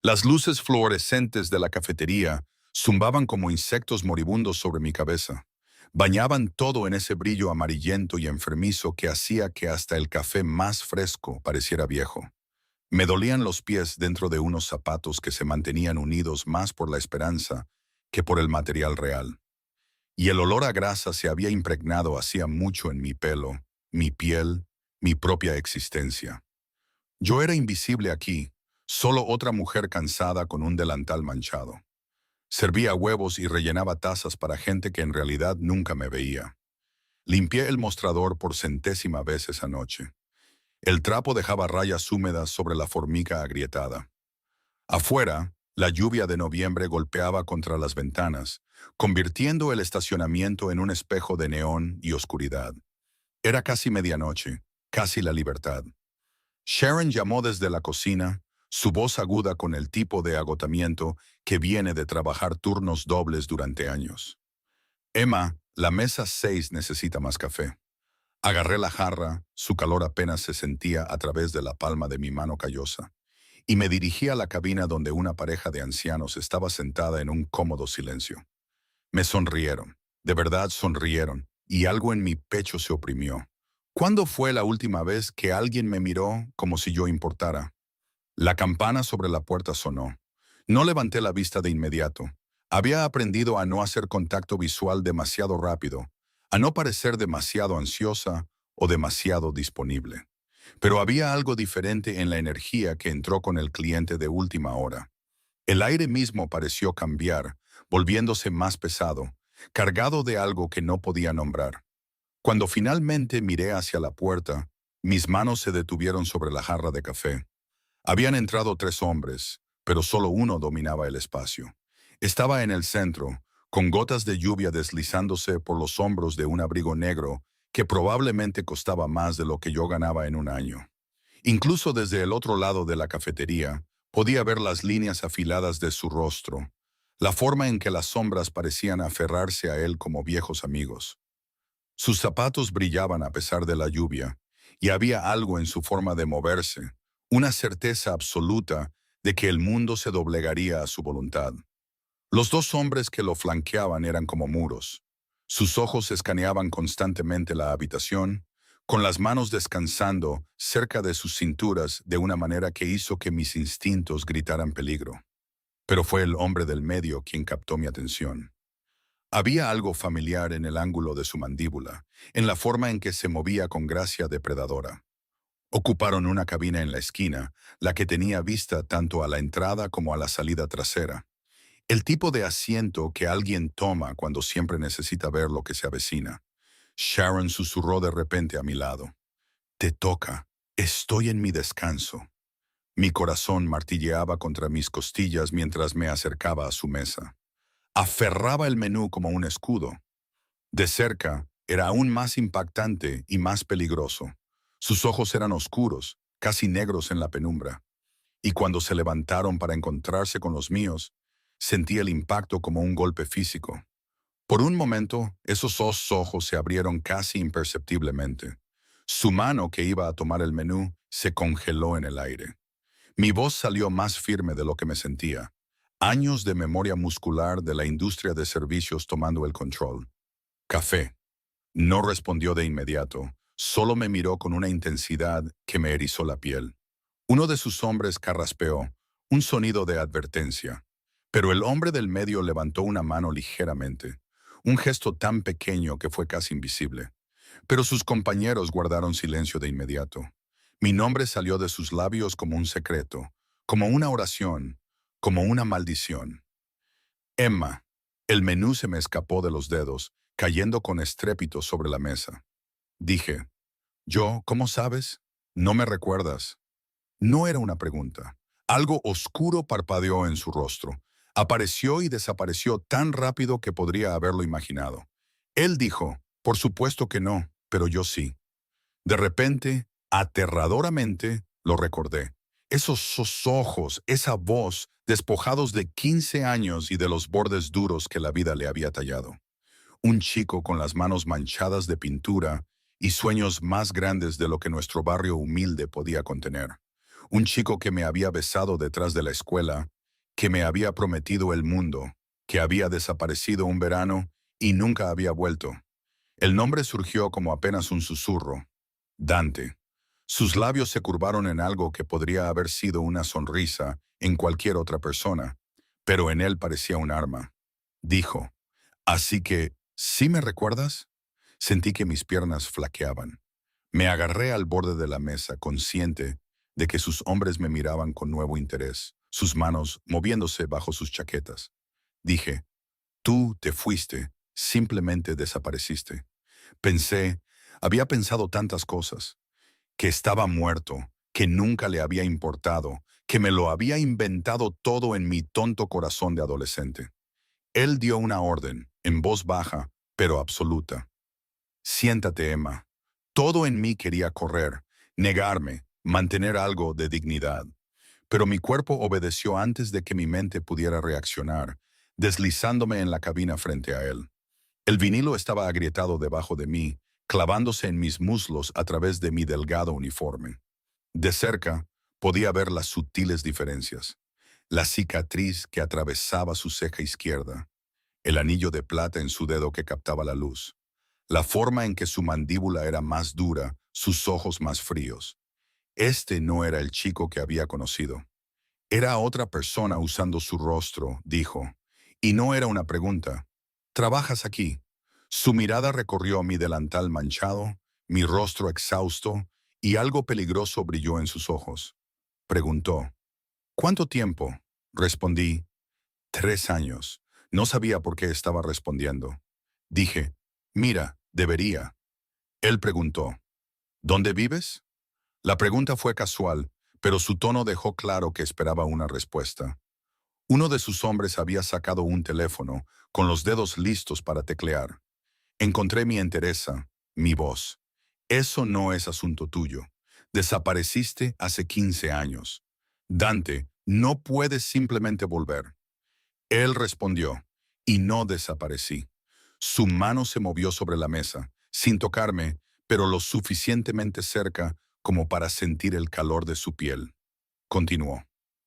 Las luces fluorescentes de la cafetería zumbaban como insectos moribundos sobre mi cabeza. Bañaban todo en ese brillo amarillento y enfermizo que hacía que hasta el café más fresco pareciera viejo. Me dolían los pies dentro de unos zapatos que se mantenían unidos más por la esperanza que por el material real. Y el olor a grasa se había impregnado hacía mucho en mi pelo, mi piel, mi propia existencia. Yo era invisible aquí, solo otra mujer cansada con un delantal manchado. Servía huevos y rellenaba tazas para gente que en realidad nunca me veía. Limpié el mostrador por centésima vez esa noche. El trapo dejaba rayas húmedas sobre la formica agrietada. Afuera, la lluvia de noviembre golpeaba contra las ventanas, convirtiendo el estacionamiento en un espejo de neón y oscuridad. Era casi medianoche, casi la libertad. Sharon llamó desde la cocina, su voz aguda con el tipo de agotamiento que viene de trabajar turnos dobles durante años. Emma, la mesa 6 necesita más café. Agarré la jarra, su calor apenas se sentía a través de la palma de mi mano callosa, y me dirigí a la cabina donde una pareja de ancianos estaba sentada en un cómodo silencio. Me sonrieron, de verdad sonrieron, y algo en mi pecho se oprimió. ¿Cuándo fue la última vez que alguien me miró como si yo importara? La campana sobre la puerta sonó. No levanté la vista de inmediato. Había aprendido a no hacer contacto visual demasiado rápido, a no parecer demasiado ansiosa o demasiado disponible. Pero había algo diferente en la energía que entró con el cliente de última hora. El aire mismo pareció cambiar, volviéndose más pesado, cargado de algo que no podía nombrar. Cuando finalmente miré hacia la puerta, mis manos se detuvieron sobre la jarra de café. Habían entrado 3 hombres, pero solo uno dominaba el espacio. Estaba en el centro, con gotas de lluvia deslizándose por los hombros de un abrigo negro que probablemente costaba más de lo que yo ganaba en un año. Incluso desde el otro lado de la cafetería, podía ver las líneas afiladas de su rostro, la forma en que las sombras parecían aferrarse a él como viejos amigos. Sus zapatos brillaban a pesar de la lluvia, y había algo en su forma de moverse, una certeza absoluta de que el mundo se doblegaría a su voluntad. Los 2 hombres que lo flanqueaban eran como muros. Sus ojos escaneaban constantemente la habitación, con las manos descansando cerca de sus cinturas de una manera que hizo que mis instintos gritaran peligro. Pero fue el hombre del medio quien captó mi atención. Había algo familiar en el ángulo de su mandíbula, en la forma en que se movía con gracia depredadora. Ocuparon una cabina en la esquina, la que tenía vista tanto a la entrada como a la salida trasera. El tipo de asiento que alguien toma cuando siempre necesita ver lo que se avecina. Sharon susurró de repente a mi lado. Te toca. Estoy en mi descanso. Mi corazón martilleaba contra mis costillas mientras me acercaba a su mesa. Aferraba el menú como un escudo. De cerca, era aún más impactante y más peligroso. Sus ojos eran oscuros, casi negros en la penumbra. Y cuando se levantaron para encontrarse con los míos, sentí el impacto como un golpe físico. Por un momento, esos 2 ojos se abrieron casi imperceptiblemente. Su mano que iba a tomar el menú se congeló en el aire. Mi voz salió más firme de lo que me sentía. Años de memoria muscular de la industria de servicios tomando el control. Café. No respondió de inmediato, solo me miró con una intensidad que me erizó la piel. Uno de sus hombres carraspeó, un sonido de advertencia. Pero el hombre del medio levantó una mano ligeramente, un gesto tan pequeño que fue casi invisible. Pero sus compañeros guardaron silencio de inmediato. Mi nombre salió de sus labios como un secreto, como una oración, como una maldición. Emma. El menú se me escapó de los dedos, cayendo con estrépito sobre la mesa. Dije, ¿cómo sabes? No me recuerdas. No era una pregunta. Algo oscuro parpadeó en su rostro. Apareció y desapareció tan rápido que podría haberlo imaginado. Él dijo, por supuesto que no, pero yo sí. De repente, aterradoramente, lo recordé. Esos ojos, esa voz, despojados de 15 años y de los bordes duros que la vida le había tallado. Un chico con las manos manchadas de pintura y sueños más grandes de lo que nuestro barrio humilde podía contener. Un chico que me había besado detrás de la escuela, que me había prometido el mundo, que había desaparecido un verano y nunca había vuelto. El nombre surgió como apenas un susurro. Dante. Sus labios se curvaron en algo que podría haber sido una sonrisa en cualquier otra persona, pero en él parecía un arma. Dijo, «Así que, ¿sí me recuerdas?» Sentí que mis piernas flaqueaban. Me agarré al borde de la mesa, consciente de que sus hombres me miraban con nuevo interés, sus manos moviéndose bajo sus chaquetas. Dije, «Tú te fuiste, simplemente desapareciste». Había pensado tantas cosas, que estaba muerto, que nunca le había importado, que me lo había inventado todo en mi tonto corazón de adolescente. Él dio una orden, en voz baja, pero absoluta. «Siéntate, Emma». Todo en mí quería correr, negarme, mantener algo de dignidad. Pero mi cuerpo obedeció antes de que mi mente pudiera reaccionar, deslizándome en la cabina frente a él. El vinilo estaba agrietado debajo de mí, clavándose en mis muslos a través de mi delgado uniforme. De cerca, podía ver las sutiles diferencias. La cicatriz que atravesaba su ceja izquierda, el anillo de plata en su dedo que captaba la luz, la forma en que su mandíbula era más dura, sus ojos más fríos. Este no era el chico que había conocido. Era otra persona usando su rostro, dijo. Y no era una pregunta. «¿Trabajas aquí?» Su mirada recorrió mi delantal manchado, mi rostro exhausto, y algo peligroso brilló en sus ojos. Preguntó, «¿Cuánto tiempo?» Respondí, «3 años». No sabía por qué estaba respondiendo. Dije, «Mira, debería». Él preguntó, «¿Dónde vives?» La pregunta fue casual, pero su tono dejó claro que esperaba una respuesta. Uno de sus hombres había sacado un teléfono, con los dedos listos para teclear. Encontré mi entereza, mi voz. «Eso no es asunto tuyo. Desapareciste hace 15 años. Dante, no puedes simplemente volver». Él respondió, y no desaparecí. Su mano se movió sobre la mesa, sin tocarme, pero lo suficientemente cerca como para sentir el calor de su piel. Continuó.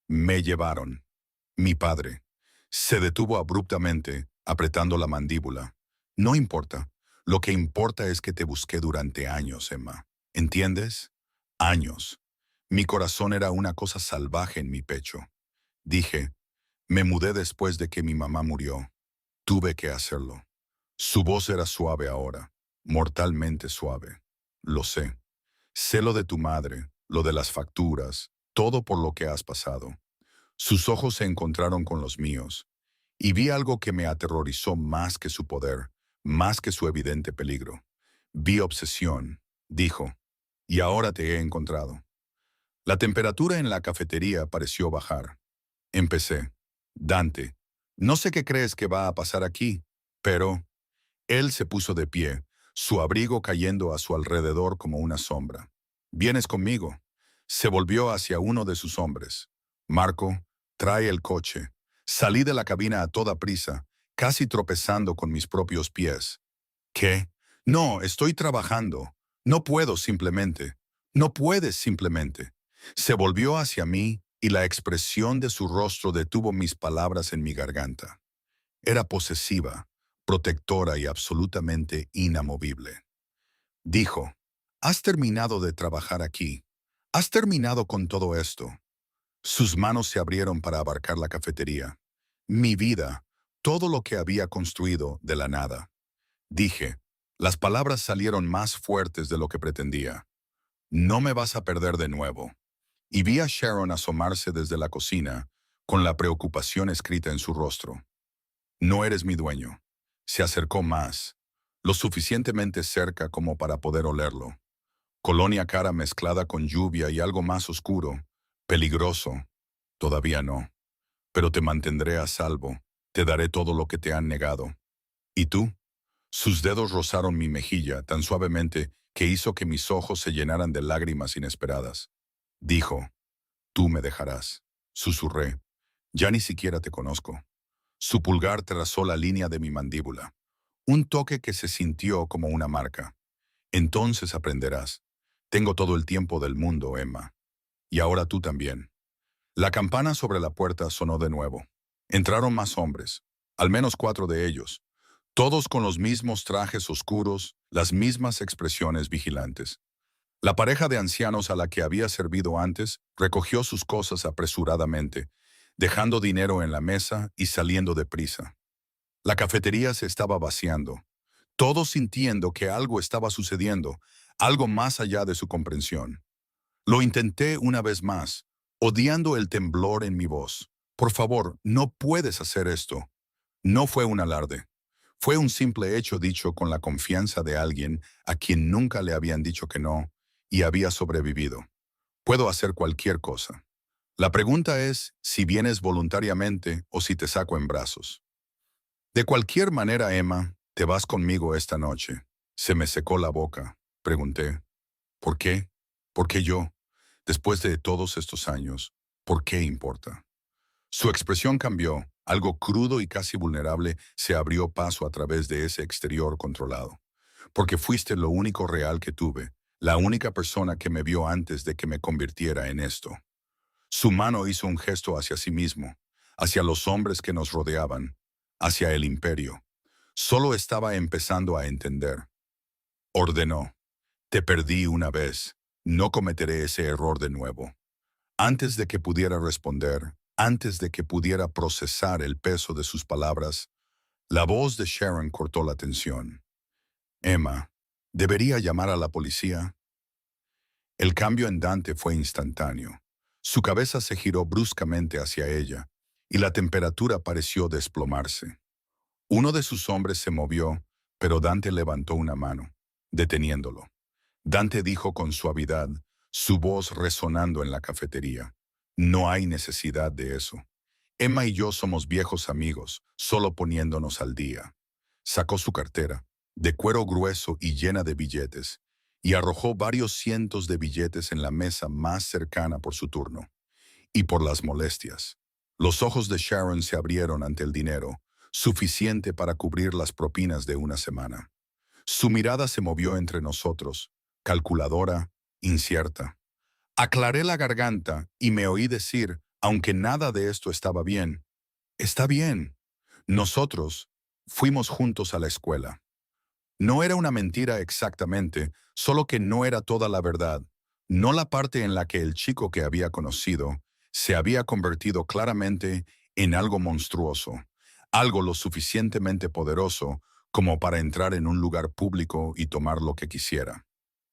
«Me llevaron. Mi padre». Se detuvo abruptamente, apretando la mandíbula. «No importa. Lo que importa es que te busqué durante años, Emma. ¿Entiendes? Años». Mi corazón era una cosa salvaje en mi pecho. Dije, «Me mudé después de que mi mamá murió. Tuve que hacerlo». Su voz era suave ahora, mortalmente suave. «Lo sé. Sé lo de tu madre, lo de las facturas, todo por lo que has pasado». Sus ojos se encontraron con los míos, y vi algo que me aterrorizó más que su poder, más que su evidente peligro. Vi obsesión, dijo, «y ahora te he encontrado». La temperatura en la cafetería pareció bajar. Empecé, «Dante, no sé qué crees que va a pasar aquí, pero...». Él se puso de pie, su abrigo cayendo a su alrededor como una sombra. «¿Vienes conmigo?» Se volvió hacia uno de sus hombres. «Marco, trae el coche». Salí de la cabina a toda prisa, casi tropezando con mis propios pies. «¿Qué? No, estoy trabajando. No puedo simplemente. No puedes simplemente». Se volvió hacia mí y la expresión de su rostro detuvo mis palabras en mi garganta. Era posesiva, protectora y absolutamente inamovible. Dijo, «¿Has terminado de trabajar aquí? ¿Has terminado con todo esto?» Sus manos se abrieron para abarcar la cafetería. Mi vida, todo lo que había construido de la nada. Dije, las palabras salieron más fuertes de lo que pretendía. «No me vas a perder de nuevo». Y vi a Sharon asomarse desde la cocina, con la preocupación escrita en su rostro. «No eres mi dueño». Se acercó más, lo suficientemente cerca como para poder olerlo. Colonia cara mezclada con lluvia y algo más oscuro. Peligroso. Todavía no. Pero te mantendré a salvo. Te daré todo lo que te han negado. ¿Y tú? Sus dedos rozaron mi mejilla tan suavemente que hizo que mis ojos se llenaran de lágrimas inesperadas. Dijo, «Tú me dejarás». Susurré, «Ya ni siquiera te conozco». Su pulgar trazó la línea de mi mandíbula. Un toque que se sintió como una marca. «Entonces aprenderás. Tengo todo el tiempo del mundo, Emma». Y ahora tú también. La campana sobre la puerta sonó de nuevo. Entraron más hombres, al menos 4 de ellos, todos con los mismos trajes oscuros, las mismas expresiones vigilantes. La pareja de ancianos a la que había servido antes recogió sus cosas apresuradamente, dejando dinero en la mesa y saliendo deprisa. La cafetería se estaba vaciando, todos sintiendo que algo estaba sucediendo, algo más allá de su comprensión. Lo intenté una vez más, odiando el temblor en mi voz. Por favor, no puedes hacer esto. No fue un alarde. Fue un simple hecho dicho con la confianza de alguien a quien nunca le habían dicho que no y había sobrevivido. Puedo hacer cualquier cosa. La pregunta es si vienes voluntariamente o si te saco en brazos. De cualquier manera, Emma, te vas conmigo esta noche. Se me secó la boca. Pregunté, ¿por qué? ¿Por qué yo? Después de todos estos años, ¿por qué importa? Su expresión cambió. Algo crudo y casi vulnerable se abrió paso a través de ese exterior controlado. Porque fuiste lo único real que tuve, la única persona que me vio antes de que me convirtiera en esto. Su mano hizo un gesto hacia sí mismo, hacia los hombres que nos rodeaban, hacia el imperio. Solo estaba empezando a entender. Ordenó, te perdí una vez, no cometeré ese error de nuevo. Antes de que pudiera responder, antes de que pudiera procesar el peso de sus palabras, la voz de Sharon cortó la tensión. Emma, ¿debería llamar a la policía? El cambio en Dante fue instantáneo. Su cabeza se giró bruscamente hacia ella, y la temperatura pareció desplomarse. Uno de sus hombres se movió, pero Dante levantó una mano, deteniéndolo. Dante dijo con suavidad, su voz resonando en la cafetería. No hay necesidad de eso. Emma y yo somos viejos amigos, solo poniéndonos al día. Sacó su cartera, de cuero grueso y llena de billetes, y arrojó varios cientos de billetes en la mesa más cercana por su turno. Y por las molestias. Los ojos de Sharon se abrieron ante el dinero, suficiente para cubrir las propinas de una semana. Su mirada se movió entre nosotros, calculadora, incierta. Aclaré la garganta y me oí decir, aunque nada de esto estaba bien, está bien. Nosotros fuimos juntos a la escuela. No era una mentira exactamente, solo que no era toda la verdad, no la parte en la que el chico que había conocido se había convertido claramente en algo monstruoso, algo lo suficientemente poderoso como para entrar en un lugar público y tomar lo que quisiera.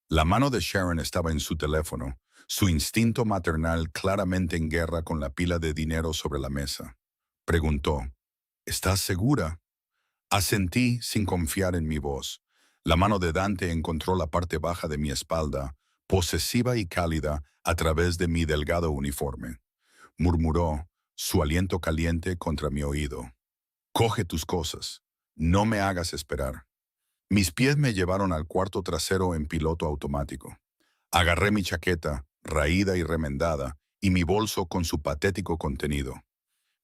La mano de Sharon estaba en su teléfono, su instinto maternal claramente en guerra con la pila de dinero sobre la mesa. Preguntó, ¿estás segura? Asentí sin confiar en mi voz. La mano de Dante encontró la parte baja de mi espalda, posesiva y cálida, a través de mi delgado uniforme. Murmuró, su aliento caliente contra mi oído. Coge tus cosas. No me hagas esperar. Mis pies me llevaron al cuarto trasero en piloto automático. Agarré mi chaqueta, raída y remendada, y mi bolso con su patético contenido.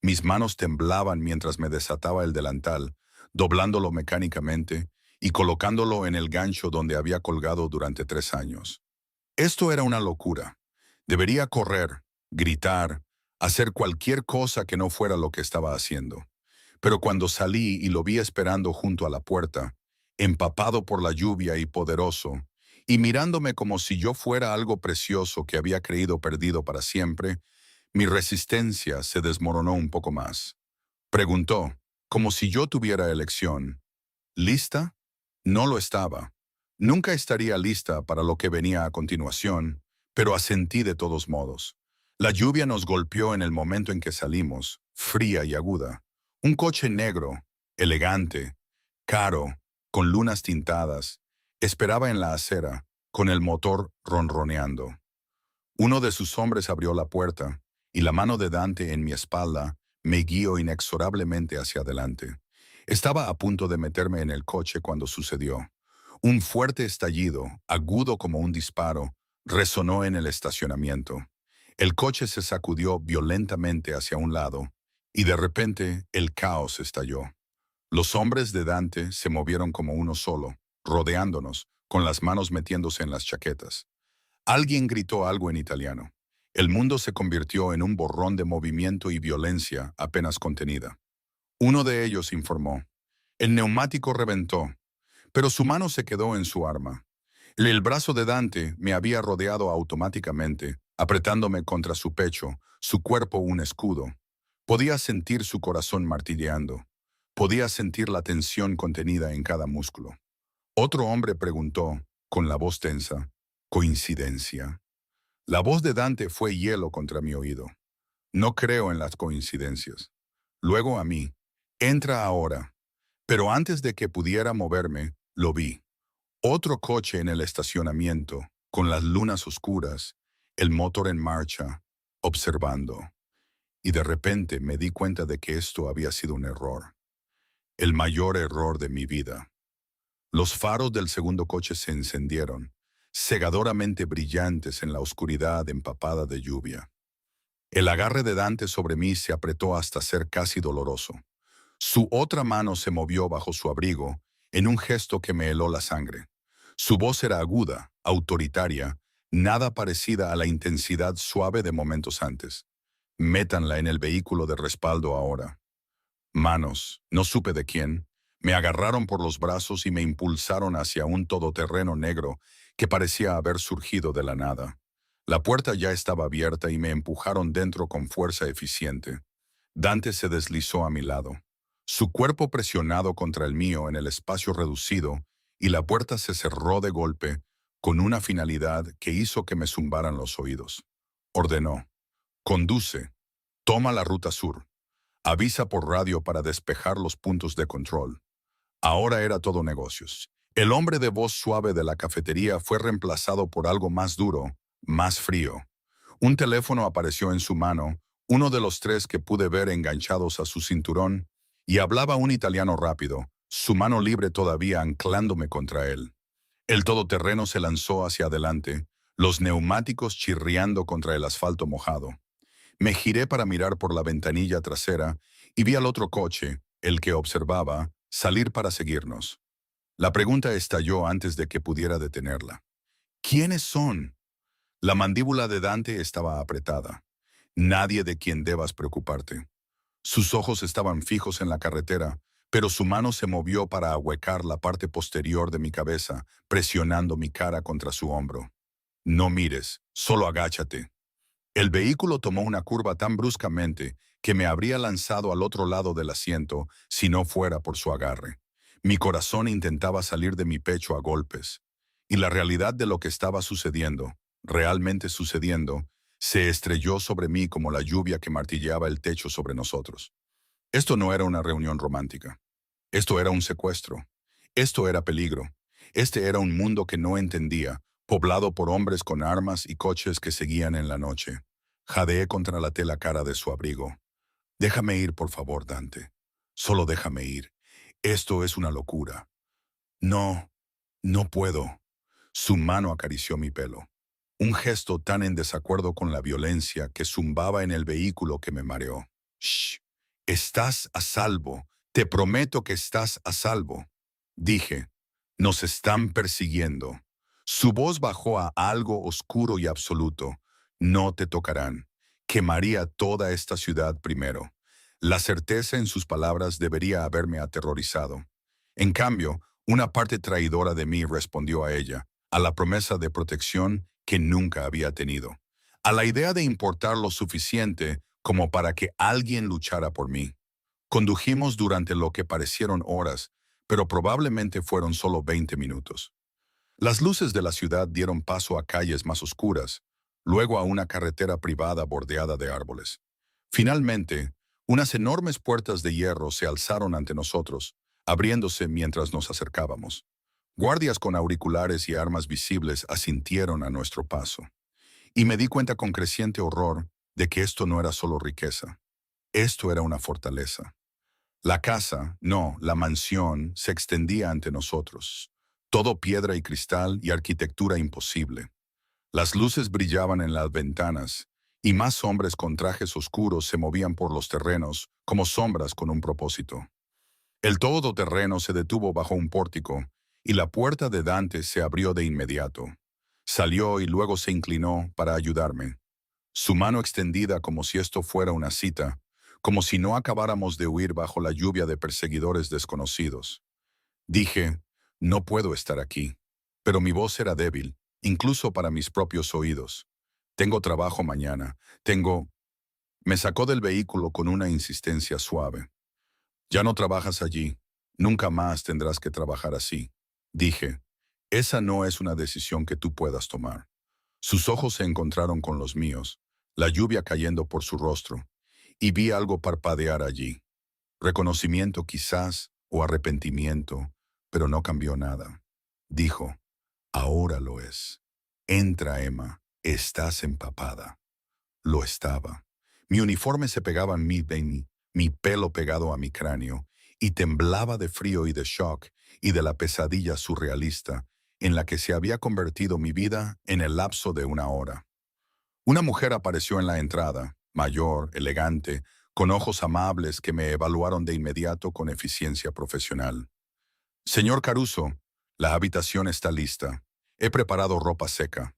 Mis manos temblaban mientras me desataba el delantal, doblándolo mecánicamente y colocándolo en el gancho donde había colgado durante 3 años. Esto era una locura. Debería correr, gritar, hacer cualquier cosa que no fuera lo que estaba haciendo. Pero cuando salí y lo vi esperando junto a la puerta, empapado por la lluvia y poderoso, y mirándome como si yo fuera algo precioso que había creído perdido para siempre, mi resistencia se desmoronó un poco más. Preguntó, como si yo tuviera elección. ¿Lista? No lo estaba. Nunca estaría lista para lo que venía a continuación, pero asentí de todos modos. La lluvia nos golpeó en el momento en que salimos, fría y aguda. Un coche negro, elegante, caro, con lunas tintadas, esperaba en la acera, con el motor ronroneando. Uno de sus hombres abrió la puerta, y la mano de Dante en mi espalda me guió inexorablemente hacia adelante. Estaba a punto de meterme en el coche cuando sucedió. Un fuerte estallido, agudo como un disparo, resonó en el estacionamiento. El coche se sacudió violentamente hacia un lado, y de repente el caos estalló. Los hombres de Dante se movieron como uno solo, rodeándonos, con las manos metiéndose en las chaquetas. Alguien gritó algo en italiano. El mundo se convirtió en un borrón de movimiento y violencia apenas contenida. Uno de ellos informó. El neumático reventó, pero su mano se quedó en su arma. El brazo de Dante me había rodeado automáticamente, apretándome contra su pecho, su cuerpo un escudo. Podía sentir su corazón martilleando. Podía sentir la tensión contenida en cada músculo. Otro hombre preguntó, con la voz tensa, ¿coincidencia? La voz de Dante fue hielo contra mi oído. No creo en las coincidencias. Luego a mí, entra ahora. Pero antes de que pudiera moverme, lo vi. Otro coche en el estacionamiento, con las lunas oscuras, el motor en marcha, observando. Y de repente me di cuenta de que esto había sido un error. El mayor error de mi vida. Los faros del segundo coche se encendieron, cegadoramente brillantes en la oscuridad empapada de lluvia. El agarre de Dante sobre mí se apretó hasta ser casi doloroso. Su otra mano se movió bajo su abrigo, en un gesto que me heló la sangre. Su voz era aguda, autoritaria, nada parecida a la intensidad suave de momentos antes. Métanla en el vehículo de respaldo ahora. Manos, no supe de quién, me agarraron por los brazos y me impulsaron hacia un todoterreno negro que parecía haber surgido de la nada. La puerta ya estaba abierta y me empujaron dentro con fuerza eficiente. Dante se deslizó a mi lado. Su cuerpo presionado contra el mío en el espacio reducido, y la puerta se cerró de golpe, con una finalidad que hizo que me zumbaran los oídos. Ordenó: conduce, toma la ruta sur, avisa por radio para despejar los puntos de control. Ahora era todo negocios. El hombre de voz suave de la cafetería fue reemplazado por algo más duro, más frío. Un teléfono apareció en su mano, uno de los tres que pude ver enganchados a su cinturón, y hablaba un italiano rápido, su mano libre todavía anclándome contra él. El todoterreno se lanzó hacia adelante, los neumáticos chirriando contra el asfalto mojado. Me giré para mirar por la ventanilla trasera y vi al otro coche, el que observaba, salir para seguirnos. La pregunta estalló antes de que pudiera detenerla. ¿Quiénes son? La mandíbula de Dante estaba apretada. Nadie de quien debas preocuparte. Sus ojos estaban fijos en la carretera, pero su mano se movió para ahuecar la parte posterior de mi cabeza, presionando mi cara contra su hombro. No mires, solo agáchate. El vehículo tomó una curva tan bruscamente que me habría lanzado al otro lado del asiento si no fuera por su agarre. Mi corazón intentaba salir de mi pecho a golpes, y la realidad de lo que estaba sucediendo, realmente sucediendo, se estrelló sobre mí como la lluvia que martilleaba el techo sobre nosotros. Esto no era una reunión romántica. Esto era un secuestro. Esto era peligro. Este era un mundo que no entendía, poblado por hombres con armas y coches que seguían en la noche. Jadeé contra la tela cara de su abrigo. Déjame ir, por favor, Dante. Solo déjame ir. Esto es una locura. No, no puedo. Su mano acarició mi pelo. Un gesto tan en desacuerdo con la violencia que zumbaba en el vehículo que me mareó. Shh, estás a salvo. Te prometo que estás a salvo. Dije, nos están persiguiendo. Su voz bajó a algo oscuro y absoluto. No te tocarán. Quemaría toda esta ciudad primero. La certeza en sus palabras debería haberme aterrorizado. En cambio, una parte traidora de mí respondió a ella, a la promesa de protección que nunca había tenido, a la idea de importar lo suficiente como para que alguien luchara por mí. Condujimos durante lo que parecieron horas, pero probablemente fueron solo 20 minutos. Las luces de la ciudad dieron paso a calles más oscuras, luego a una carretera privada bordeada de árboles. Finalmente, unas enormes puertas de hierro se alzaron ante nosotros, abriéndose mientras nos acercábamos. Guardias con auriculares y armas visibles asintieron a nuestro paso. Y me di cuenta con creciente horror de que esto no era solo riqueza. Esto era una fortaleza. La casa, no, la mansión, se extendía ante nosotros. Todo piedra y cristal y arquitectura imposible. Las luces brillaban en las ventanas, y más hombres con trajes oscuros se movían por los terrenos como sombras con un propósito. El todoterreno se detuvo bajo un pórtico, y la puerta de Dante se abrió de inmediato. Salió y luego se inclinó para ayudarme. su mano extendida como si esto fuera una cita, como si no acabáramos de huir bajo la lluvia de perseguidores desconocidos. Dije, no puedo estar aquí. Pero mi voz era débil, incluso para mis propios oídos. Tengo trabajo mañana. Me sacó del vehículo con una insistencia suave. Ya no trabajas allí. Nunca más tendrás que trabajar así. Dije, esa no es una decisión que tú puedas tomar. Sus ojos se encontraron con los míos, la lluvia cayendo por su rostro, y vi algo parpadear allí. Reconocimiento quizás o arrepentimiento, pero no cambió nada. Dijo, ahora lo es. Entra, Emma, estás empapada. Lo estaba. Mi uniforme se pegaba a mi pelo pegado a mi cráneo, y temblaba de frío y de shock y de la pesadilla surrealista en la que se había convertido mi vida en el lapso de una hora. Una mujer apareció en la entrada, mayor, elegante, con ojos amables que me evaluaron de inmediato con eficiencia profesional. Señor Caruso, la habitación está lista. He preparado ropa seca.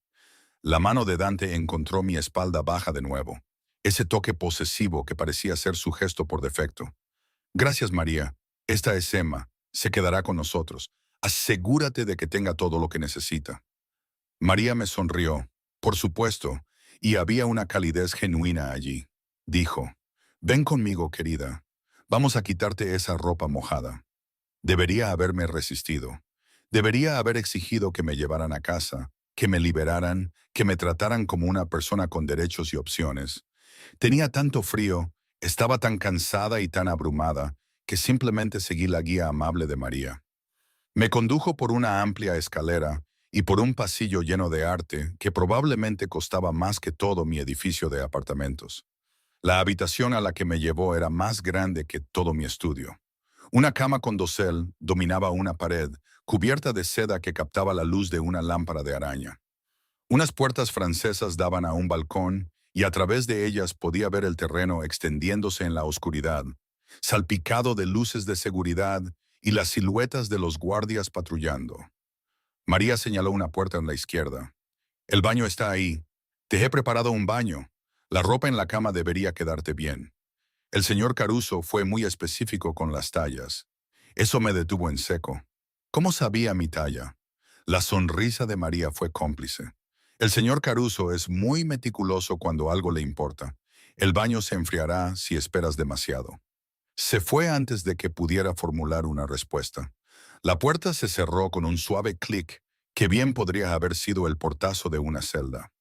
La mano de Dante encontró mi espalda baja de nuevo, ese toque posesivo que parecía ser su gesto por defecto. Gracias, María. Esta es Emma. Se quedará con nosotros. Asegúrate de que tenga todo lo que necesita. María me sonrió, por supuesto, y había una calidez genuina allí. Dijo, ven conmigo, querida. Vamos a quitarte esa ropa mojada. Debería haberme resistido. Debería haber exigido que me llevaran a casa, que me liberaran, que me trataran como una persona con derechos y opciones. Tenía tanto frío, estaba tan cansada y tan abrumada, que simplemente seguí la guía amable de María. Me condujo por una amplia escalera y por un pasillo lleno de arte que probablemente costaba más que todo mi edificio de apartamentos. La habitación a la que me llevó era más grande que todo mi estudio. Una cama con dosel dominaba una pared, cubierta de seda que captaba la luz de una lámpara de araña. Unas puertas francesas daban a un balcón y a través de ellas podía ver el terreno extendiéndose en la oscuridad, salpicado de luces de seguridad y las siluetas de los guardias patrullando. María señaló una puerta en la izquierda. El baño está ahí. Te he preparado un baño. La ropa en la cama debería quedarte bien. El señor Caruso fue muy específico con las tallas. Eso me detuvo en seco. ¿Cómo sabía mi talla? La sonrisa de María fue cómplice. El señor Caruso es muy meticuloso cuando algo le importa. El baño se enfriará si esperas demasiado. Se fue antes de que pudiera formular una respuesta. La puerta se cerró con un suave clic que bien podría haber sido el portazo de una celda.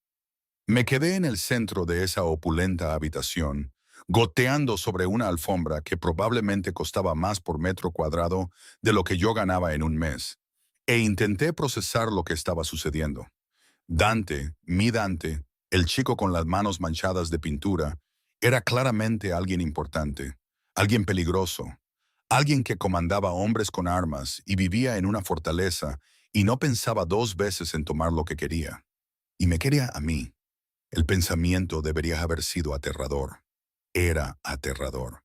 Me quedé en el centro de esa opulenta habitación, goteando sobre una alfombra que probablemente costaba más por metro cuadrado de lo que yo ganaba en un mes, e intenté procesar lo que estaba sucediendo. Dante, mi Dante, el chico con las manos manchadas de pintura, era claramente alguien importante, alguien peligroso, alguien que comandaba hombres con armas y vivía en una fortaleza y no pensaba dos veces en tomar lo que quería. Y me quería a mí. El pensamiento debería haber sido aterrador. Era aterrador.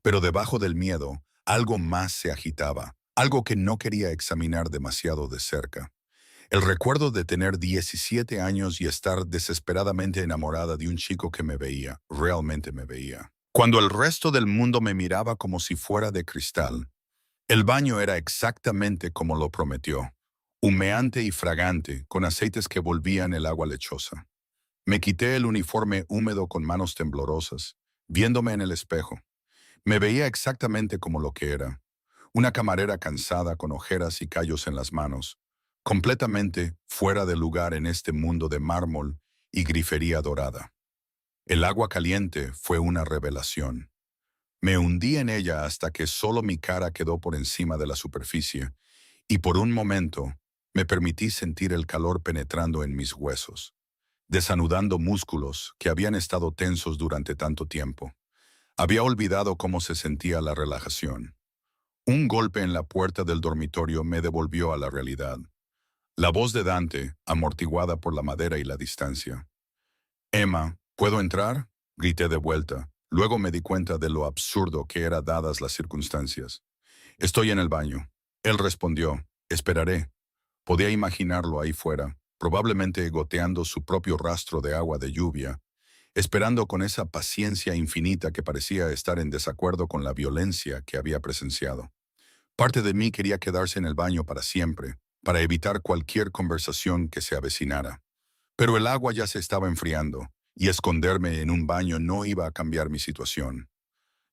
Pero debajo del miedo, algo más se agitaba, algo que no quería examinar demasiado de cerca. El recuerdo de tener 17 años y estar desesperadamente enamorada de un chico que me veía, realmente me veía. Cuando el resto del mundo me miraba como si fuera de cristal, el baño era exactamente como lo prometió, humeante y fragante, con aceites que volvían el agua lechosa. Me quité el uniforme húmedo con manos temblorosas, viéndome en el espejo. Me veía exactamente como lo que era, una camarera cansada con ojeras y callos en las manos, completamente fuera de lugar en este mundo de mármol y grifería dorada. El agua caliente fue una revelación. Me hundí en ella hasta que solo mi cara quedó por encima de la superficie, y por un momento me permití sentir el calor penetrando en mis huesos, desanudando músculos que habían estado tensos durante tanto tiempo. Había olvidado cómo se sentía la relajación. Un golpe en la puerta del dormitorio me devolvió a la realidad. La voz de Dante, amortiguada por la madera y la distancia. Emma, ¿puedo entrar? Grité de vuelta. Luego me di cuenta de lo absurdo que era dadas las circunstancias. Estoy en el baño. Él respondió, esperaré. Podía imaginarlo ahí fuera, probablemente goteando su propio rastro de agua de lluvia, esperando con esa paciencia infinita que parecía estar en desacuerdo con la violencia que había presenciado. Parte de mí quería quedarse en el baño para siempre, para evitar cualquier conversación que se avecinara. Pero el agua ya se estaba enfriando, y esconderme en un baño no iba a cambiar mi situación.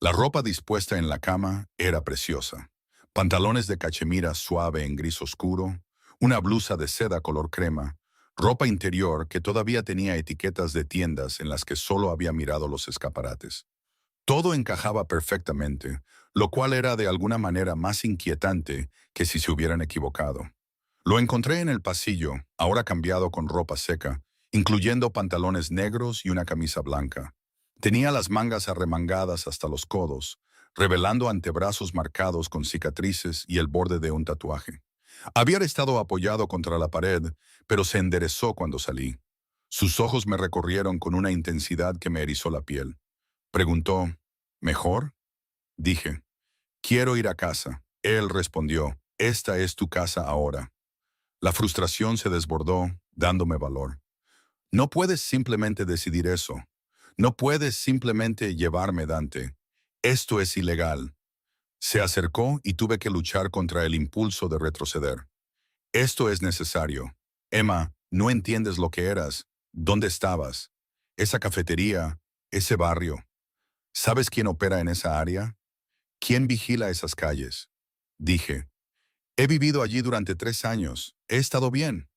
La ropa dispuesta en la cama era preciosa. Pantalones de cachemira suave en gris oscuro, una blusa de seda color crema, ropa interior que todavía tenía etiquetas de tiendas en las que solo había mirado los escaparates. Todo encajaba perfectamente, lo cual era de alguna manera más inquietante que si se hubieran equivocado. Lo encontré en el pasillo, ahora cambiado con ropa seca, incluyendo pantalones negros y una camisa blanca. Tenía las mangas arremangadas hasta los codos, revelando antebrazos marcados con cicatrices y el borde de un tatuaje. Había estado apoyado contra la pared, pero se enderezó cuando salí. Sus ojos me recorrieron con una intensidad que me erizó la piel. Preguntó, ¿mejor? Dije, quiero ir a casa. Él respondió, esta es tu casa ahora. La frustración se desbordó, dándome valor. No puedes simplemente decidir eso. No puedes simplemente llevarme, Dante. Esto es ilegal. Se acercó y tuve que luchar contra el impulso de retroceder. Esto es necesario. Emma, no entiendes lo que eras. ¿Dónde estabas? Esa cafetería, ese barrio. ¿Sabes quién opera en esa área? ¿Quién vigila esas calles? Dije, he vivido allí durante 3 años. He estado bien.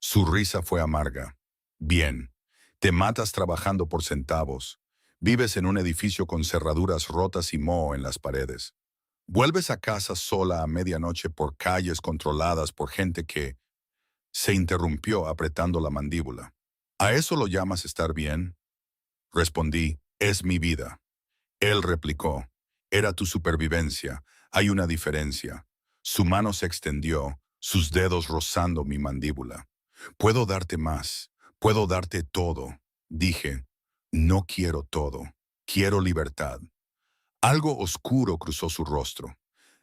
Su risa fue amarga. Bien. Te matas trabajando por centavos. Vives en un edificio con cerraduras rotas y moho en las paredes. Vuelves a casa sola a medianoche por calles controladas por gente que se interrumpió apretando la mandíbula. ¿A eso lo llamas estar bien? Respondí, es mi vida. Él replicó, era tu supervivencia, hay una diferencia. Su mano se extendió, sus dedos rozando mi mandíbula. Puedo darte más, puedo darte todo. Dije, no quiero todo, quiero libertad. Algo oscuro cruzó su rostro.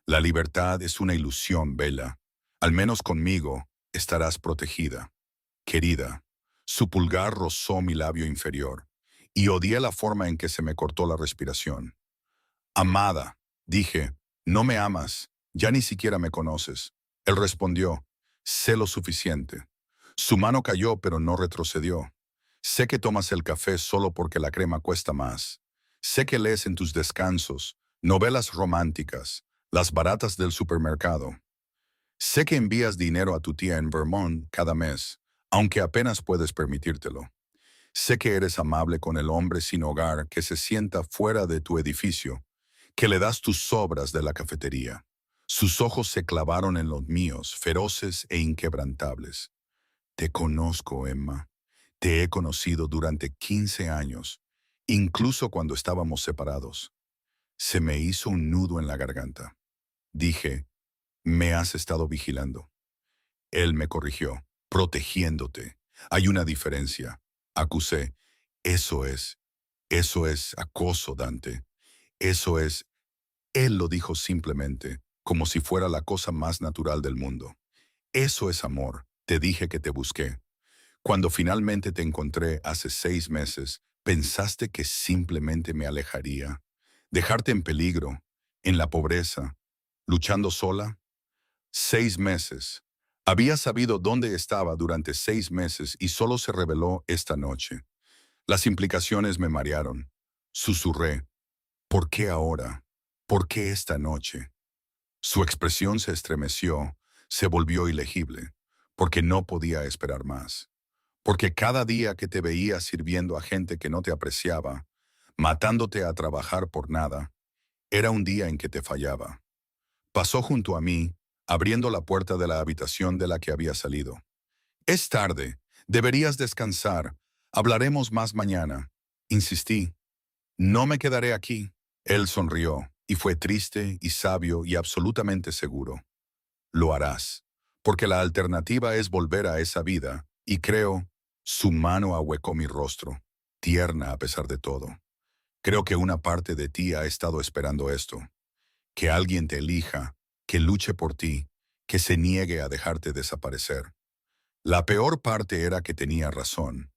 La libertad es una ilusión, Bella. Al menos conmigo estarás protegida. Querida, su pulgar rozó mi labio inferior, y odié la forma en que se me cortó la respiración. Amada, dije, no me amas, ya ni siquiera me conoces. Él respondió, sé lo suficiente. Su mano cayó pero no retrocedió. Sé que tomas el café solo porque la crema cuesta más. Sé que lees en tus descansos, novelas románticas, las baratas del supermercado. Sé que envías dinero a tu tía en Vermont cada mes, aunque apenas puedes permitírtelo. Sé que eres amable con el hombre sin hogar que se sienta fuera de tu edificio, que le das tus sobras de la cafetería. Sus ojos se clavaron en los míos, feroces e inquebrantables. Te conozco, Emma. Te he conocido durante 15 años, incluso cuando estábamos separados. Se me hizo un nudo en la garganta. Dije, me has estado vigilando. Él me corrigió, protegiéndote. Hay una diferencia. Acusé. Eso es acoso, Dante. Eso es. Él lo dijo simplemente, como si fuera la cosa más natural del mundo. Eso es amor. Te dije que te busqué. Cuando finalmente te encontré hace 6 meses, pensaste que simplemente me alejaría. Dejarte en peligro, en la pobreza, luchando sola. 6 meses. Había sabido dónde estaba durante 6 meses y solo se reveló esta noche. Las implicaciones me marearon. Susurré. ¿Por qué ahora? ¿Por qué esta noche? Su expresión se estremeció, se volvió ilegible, porque no podía esperar más. Porque cada día que te veía sirviendo a gente que no te apreciaba, matándote a trabajar por nada, era un día en que te fallaba. Pasó junto a mí, abriendo la puerta de la habitación de la que había salido. Es tarde, deberías descansar, hablaremos más mañana. Insistí. No me quedaré aquí. Él sonrió, y fue triste y sabio y absolutamente seguro. Lo harás, porque la alternativa es volver a esa vida, y creo, su mano ahuecó mi rostro, tierna a pesar de todo. Creo que una parte de ti ha estado esperando esto, que alguien te elija, que luche por ti, que se niegue a dejarte desaparecer. La peor parte era que tenía razón.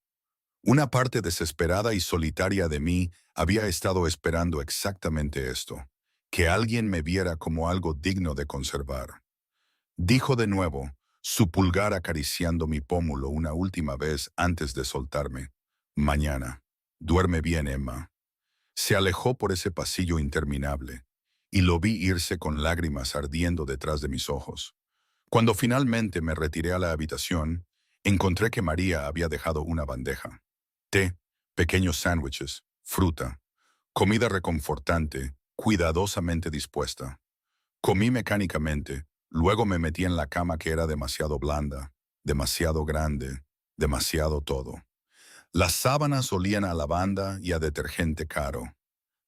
Una parte desesperada y solitaria de mí había estado esperando exactamente esto, que alguien me viera como algo digno de conservar. Dijo de nuevo, su pulgar acariciando mi pómulo una última vez antes de soltarme. Mañana. Duerme bien, Emma. Se alejó por ese pasillo interminable, y lo vi irse con lágrimas ardiendo detrás de mis ojos. Cuando finalmente me retiré a la habitación, encontré que María había dejado una bandeja. Té, pequeños sándwiches, fruta, comida reconfortante, cuidadosamente dispuesta. Comí mecánicamente, luego me metí en la cama que era demasiado blanda, demasiado grande, demasiado todo. Las sábanas olían a lavanda y a detergente caro.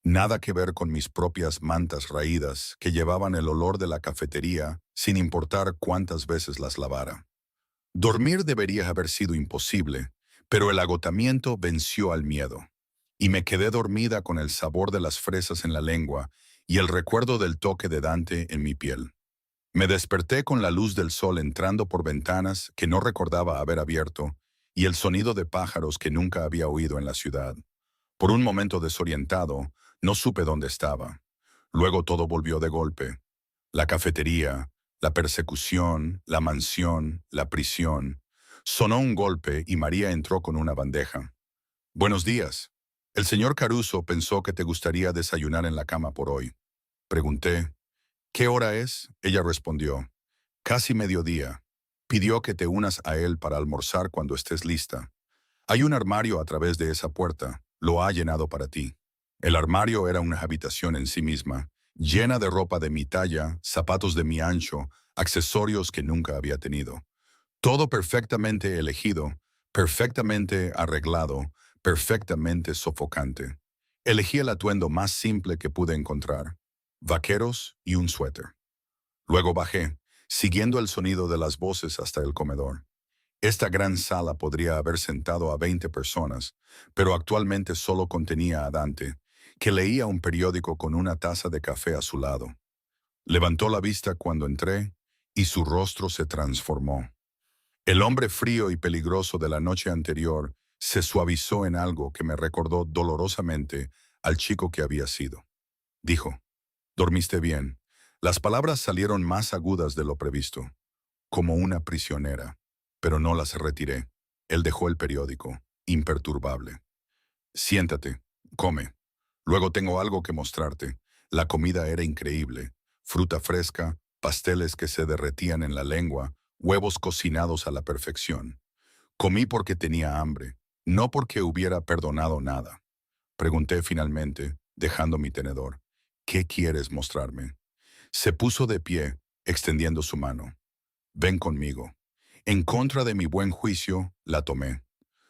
Nada que ver con mis propias mantas raídas que llevaban el olor de la cafetería sin importar cuántas veces las lavara. Dormir debería haber sido imposible, pero el agotamiento venció al miedo, y me quedé dormida con el sabor de las fresas en la lengua y el recuerdo del toque de Dante en mi piel. Me desperté con la luz del sol entrando por ventanas que no recordaba haber abierto y el sonido de pájaros que nunca había oído en la ciudad. Por un momento desorientado, no supe dónde estaba. Luego todo volvió de golpe. La cafetería, la persecución, la mansión, la prisión. Sonó un golpe y María entró con una bandeja. Buenos días. El señor Caruso pensó que te gustaría desayunar en la cama por hoy. Pregunté, ¿qué hora es? Ella respondió, casi mediodía. Pidió que te unas a él para almorzar cuando estés lista. Hay un armario a través de esa puerta. Lo ha llenado para ti. El armario era una habitación en sí misma, llena de ropa de mi talla, zapatos de mi ancho, accesorios que nunca había tenido. Todo perfectamente elegido, perfectamente arreglado, perfectamente sofocante. Elegí el atuendo más simple que pude encontrar, vaqueros y un suéter. Luego bajé, siguiendo el sonido de las voces hasta el comedor. Esta gran sala podría haber sentado a 20 personas, pero actualmente solo contenía a Dante, que leía un periódico con una taza de café a su lado. Levantó la vista cuando entré y su rostro se transformó. El hombre frío y peligroso de la noche anterior se suavizó en algo que me recordó dolorosamente al chico que había sido. Dijo, «Dormiste bien». Las palabras salieron más agudas de lo previsto, como una prisionera, pero no las retiré. Él dejó el periódico, imperturbable. «Siéntate, come. Luego tengo algo que mostrarte». La comida era increíble. Fruta fresca, pasteles que se derretían en la lengua, huevos cocinados a la perfección. Comí porque tenía hambre, no porque hubiera perdonado nada. Pregunté finalmente, dejando mi tenedor, «¿Qué quieres mostrarme?» Se puso de pie, extendiendo su mano. «Ven conmigo». En contra de mi buen juicio, la tomé.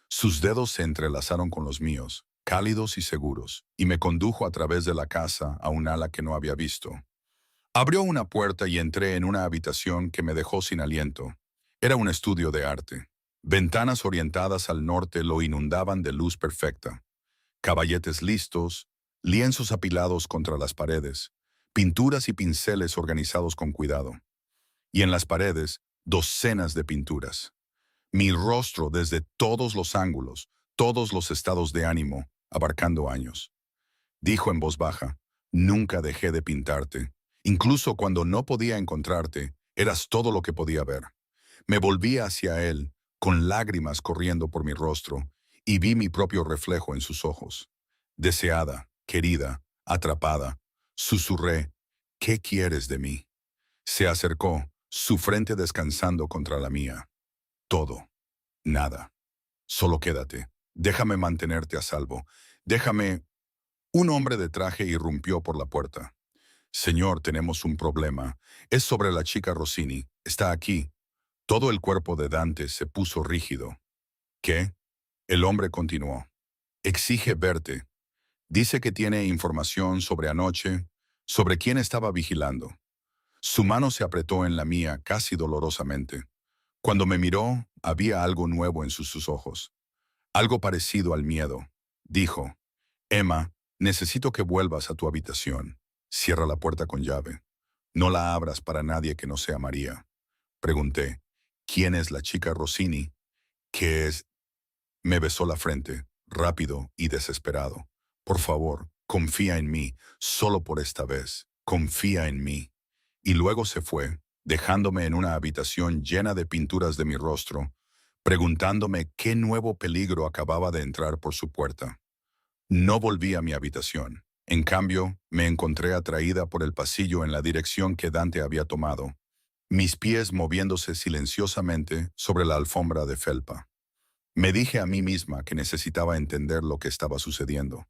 Sus dedos se entrelazaron con los míos, cálidos y seguros, y me condujo a través de la casa a un ala que no había visto. Abrió una puerta y entré en una habitación que me dejó sin aliento. Era un estudio de arte. Ventanas orientadas al norte lo inundaban de luz perfecta. Caballetes listos, lienzos apilados contra las paredes, pinturas y pinceles organizados con cuidado. Y en las paredes, docenas de pinturas. Mi rostro desde todos los ángulos, todos los estados de ánimo, abarcando años. Dijo en voz baja, «Nunca dejé de pintarte. Incluso cuando no podía encontrarte, eras todo lo que podía ver». Me volví hacia él, con lágrimas corriendo por mi rostro, y vi mi propio reflejo en sus ojos. Deseada, querida, atrapada, susurré, «¿Qué quieres de mí?» Se acercó, su frente descansando contra la mía. «Todo. Nada. Solo quédate. Déjame mantenerte a salvo. Déjame...» Un hombre de traje irrumpió por la puerta. «Señor, tenemos un problema. Es sobre la chica Rossini. Está aquí». Todo el cuerpo de Dante se puso rígido. «¿Qué?» El hombre continuó. «Exige verte. Dice que tiene información sobre anoche, sobre quién estaba vigilando». Su mano se apretó en la mía casi dolorosamente. Cuando me miró, había algo nuevo en sus ojos. Algo parecido al miedo. Dijo, «Emma, necesito que vuelvas a tu habitación. Cierra la puerta con llave. No la abras para nadie que no sea María». Pregunté, «¿Quién es la chica Rossini?» «¿Qué es?» Me besó la frente, rápido y desesperado. Por favor, confía en mí, solo por esta vez. Confía en mí. Y luego se fue, dejándome en una habitación llena de pinturas de mi rostro, preguntándome qué nuevo peligro acababa de entrar por su puerta. No volví a mi habitación. En cambio, me encontré atraída por el pasillo en la dirección que Dante había tomado, mis pies moviéndose silenciosamente sobre la alfombra de felpa. Me dije a mí misma que necesitaba entender lo que estaba sucediendo,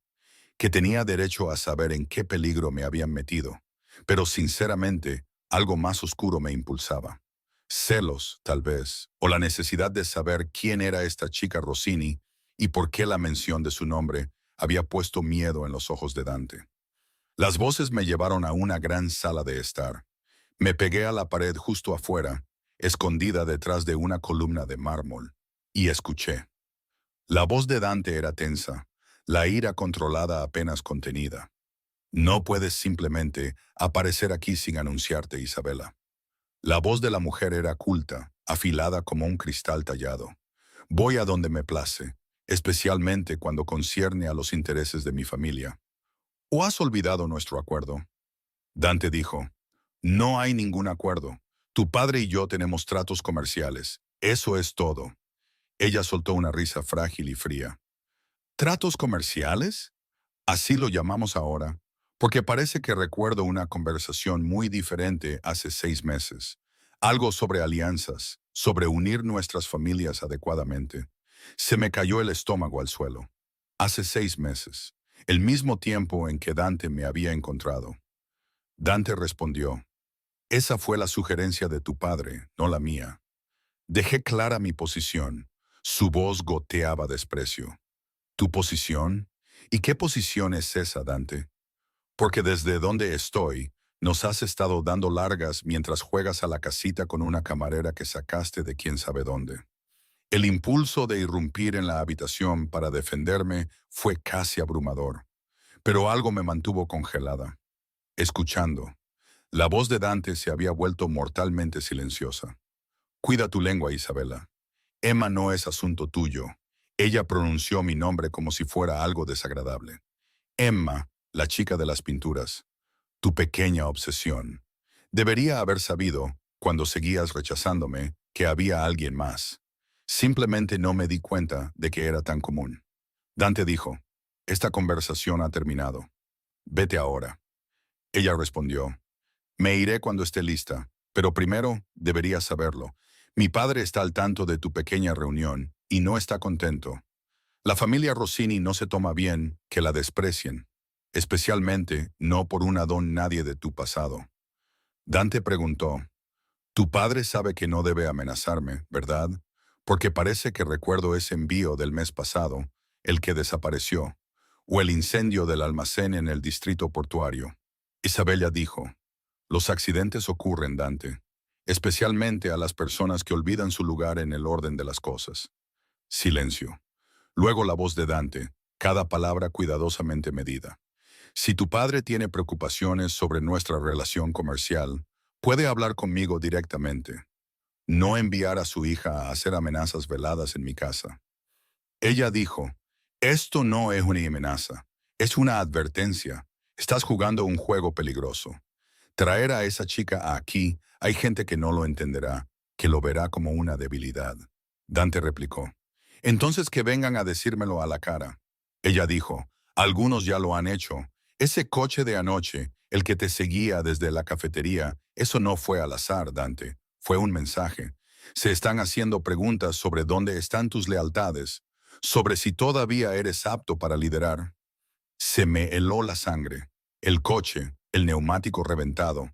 que tenía derecho a saber en qué peligro me habían metido, pero sinceramente, algo más oscuro me impulsaba. Celos, tal vez, o la necesidad de saber quién era esta chica Rossini y por qué la mención de su nombre había puesto miedo en los ojos de Dante. Las voces me llevaron a una gran sala de estar. Me pegué a la pared justo afuera, escondida detrás de una columna de mármol, y escuché. La voz de Dante era tensa, la ira controlada apenas contenida. No puedes simplemente aparecer aquí sin anunciarte, Isabela. La voz de la mujer era culta, afilada como un cristal tallado. Voy a donde me place, especialmente cuando concierne a los intereses de mi familia. ¿O has olvidado nuestro acuerdo? Dante dijo, no hay ningún acuerdo. Tu padre y yo tenemos tratos comerciales. Eso es todo. Ella soltó una risa frágil y fría. ¿Tratos comerciales? Así lo llamamos ahora, porque parece que recuerdo una conversación muy diferente hace 6 meses. Algo sobre alianzas, sobre unir nuestras familias adecuadamente. Se me cayó el estómago al suelo. Hace 6 meses, el mismo tiempo en que Dante me había encontrado. Dante respondió, esa fue la sugerencia de tu padre, no la mía. Dejé clara mi posición. Su voz goteaba desprecio. ¿Tu posición? ¿Y qué posición es esa, Dante? Porque desde donde estoy, nos has estado dando largas mientras juegas a la casita con una camarera que sacaste de quién sabe dónde. El impulso de irrumpir en la habitación para defenderme fue casi abrumador, pero algo me mantuvo congelada, escuchando. La voz de Dante se había vuelto mortalmente silenciosa. Cuida tu lengua, Isabela. Emma no es asunto tuyo. Ella pronunció mi nombre como si fuera algo desagradable. Emma, la chica de las pinturas. Tu pequeña obsesión. Debería haber sabido, cuando seguías rechazándome, que había alguien más. Simplemente no me di cuenta de que era tan común. Dante dijo, esta conversación ha terminado. Vete ahora. Ella respondió, me iré cuando esté lista, pero primero deberías saberlo. Mi padre está al tanto de tu pequeña reunión y no está contento. La familia Rossini no se toma bien que la desprecien, especialmente no por una don nadie de tu pasado. Dante preguntó, tu padre sabe que no debe amenazarme, ¿verdad? Porque parece que recuerdo ese envío del mes pasado, el que desapareció, o el incendio del almacén en el distrito portuario. Isabella dijo, los accidentes ocurren, Dante, especialmente a las personas que olvidan su lugar en el orden de las cosas. Silencio. Luego la voz de Dante, cada palabra cuidadosamente medida. Si tu padre tiene preocupaciones sobre nuestra relación comercial, puede hablar conmigo directamente. No enviar a su hija a hacer amenazas veladas en mi casa. Ella dijo, esto no es una amenaza, es una advertencia. Estás jugando un juego peligroso. Traer a esa chica aquí, hay gente que no lo entenderá, que lo verá como una debilidad. Dante replicó. Entonces que vengan a decírmelo a la cara. Ella dijo, algunos ya lo han hecho. Ese coche de anoche, el que te seguía desde la cafetería, eso no fue al azar, Dante. Fue un mensaje. Se están haciendo preguntas sobre dónde están tus lealtades, sobre si todavía eres apto para liderar. Se me heló la sangre. El coche, el neumático reventado.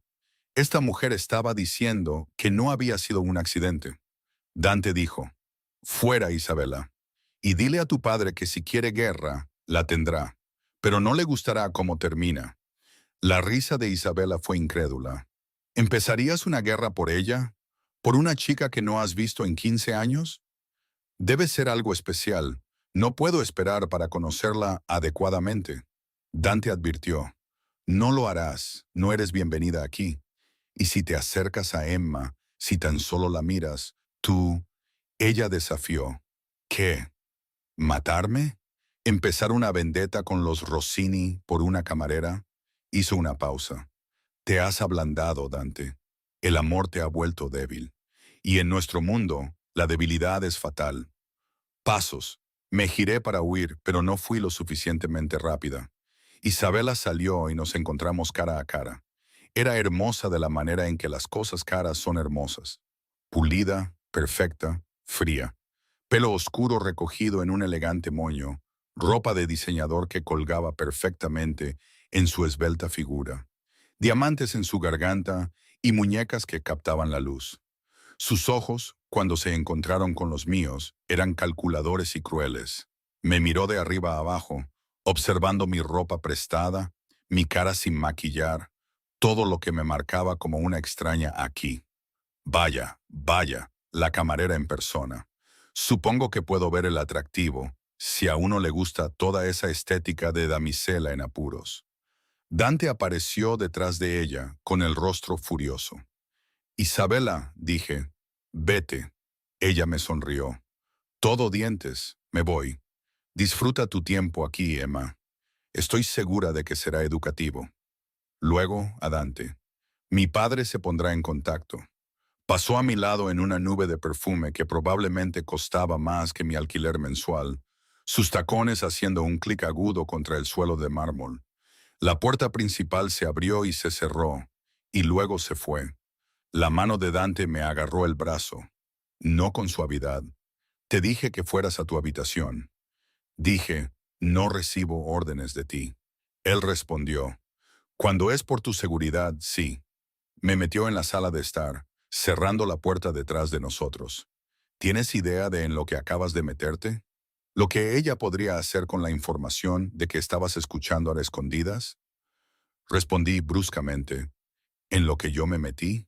Esta mujer estaba diciendo que no había sido un accidente. Dante dijo, fuera, Isabela, y dile a tu padre que si quiere guerra, la tendrá, pero no le gustará cómo termina. La risa de Isabela fue incrédula. ¿Empezarías una guerra por ella? ¿Por una chica que no has visto en 15 años? Debe ser algo especial. No puedo esperar para conocerla adecuadamente. Dante advirtió, no lo harás, no eres bienvenida aquí. Y si te acercas a Emma, si tan solo la miras, tú, ella desafió. ¿Qué? ¿Matarme? ¿Empezar una vendetta con los Rossini por una camarera? Hizo una pausa. Te has ablandado, Dante. El amor te ha vuelto débil. Y en nuestro mundo, la debilidad es fatal. Pasos. Me giré para huir, pero no fui lo suficientemente rápida. Isabela salió y nos encontramos cara a cara. Era hermosa de la manera en que las cosas caras son hermosas. Pulida, perfecta, fría. Pelo oscuro recogido en un elegante moño, ropa de diseñador que colgaba perfectamente en su esbelta figura, diamantes en su garganta y muñecas que captaban la luz. Sus ojos, cuando se encontraron con los míos, eran calculadores y crueles. Me miró de arriba a abajo, observando mi ropa prestada, mi cara sin maquillar, todo lo que me marcaba como una extraña aquí. Vaya, vaya, la camarera en persona. Supongo que puedo ver el atractivo, si a uno le gusta toda esa estética de damisela en apuros. Dante apareció detrás de ella, con el rostro furioso. Isabela, dije, vete. Ella me sonrió. Todo dientes, me voy. Disfruta tu tiempo aquí, Emma. Estoy segura de que será educativo. Luego, a Dante. Mi padre se pondrá en contacto. Pasó a mi lado en una nube de perfume que probablemente costaba más que mi alquiler mensual, sus tacones haciendo un clic agudo contra el suelo de mármol. La puerta principal se abrió y se cerró, y luego se fue. La mano de Dante me agarró el brazo, no con suavidad. Te dije que fueras a tu habitación. Dije, no recibo órdenes de ti. Él respondió, cuando es por tu seguridad, sí. Me metió en la sala de estar, cerrando la puerta detrás de nosotros. ¿Tienes idea de en lo que acabas de meterte? ¿Lo que ella podría hacer con la información de que estabas escuchando a escondidas? Respondí bruscamente, ¿en lo que yo me metí?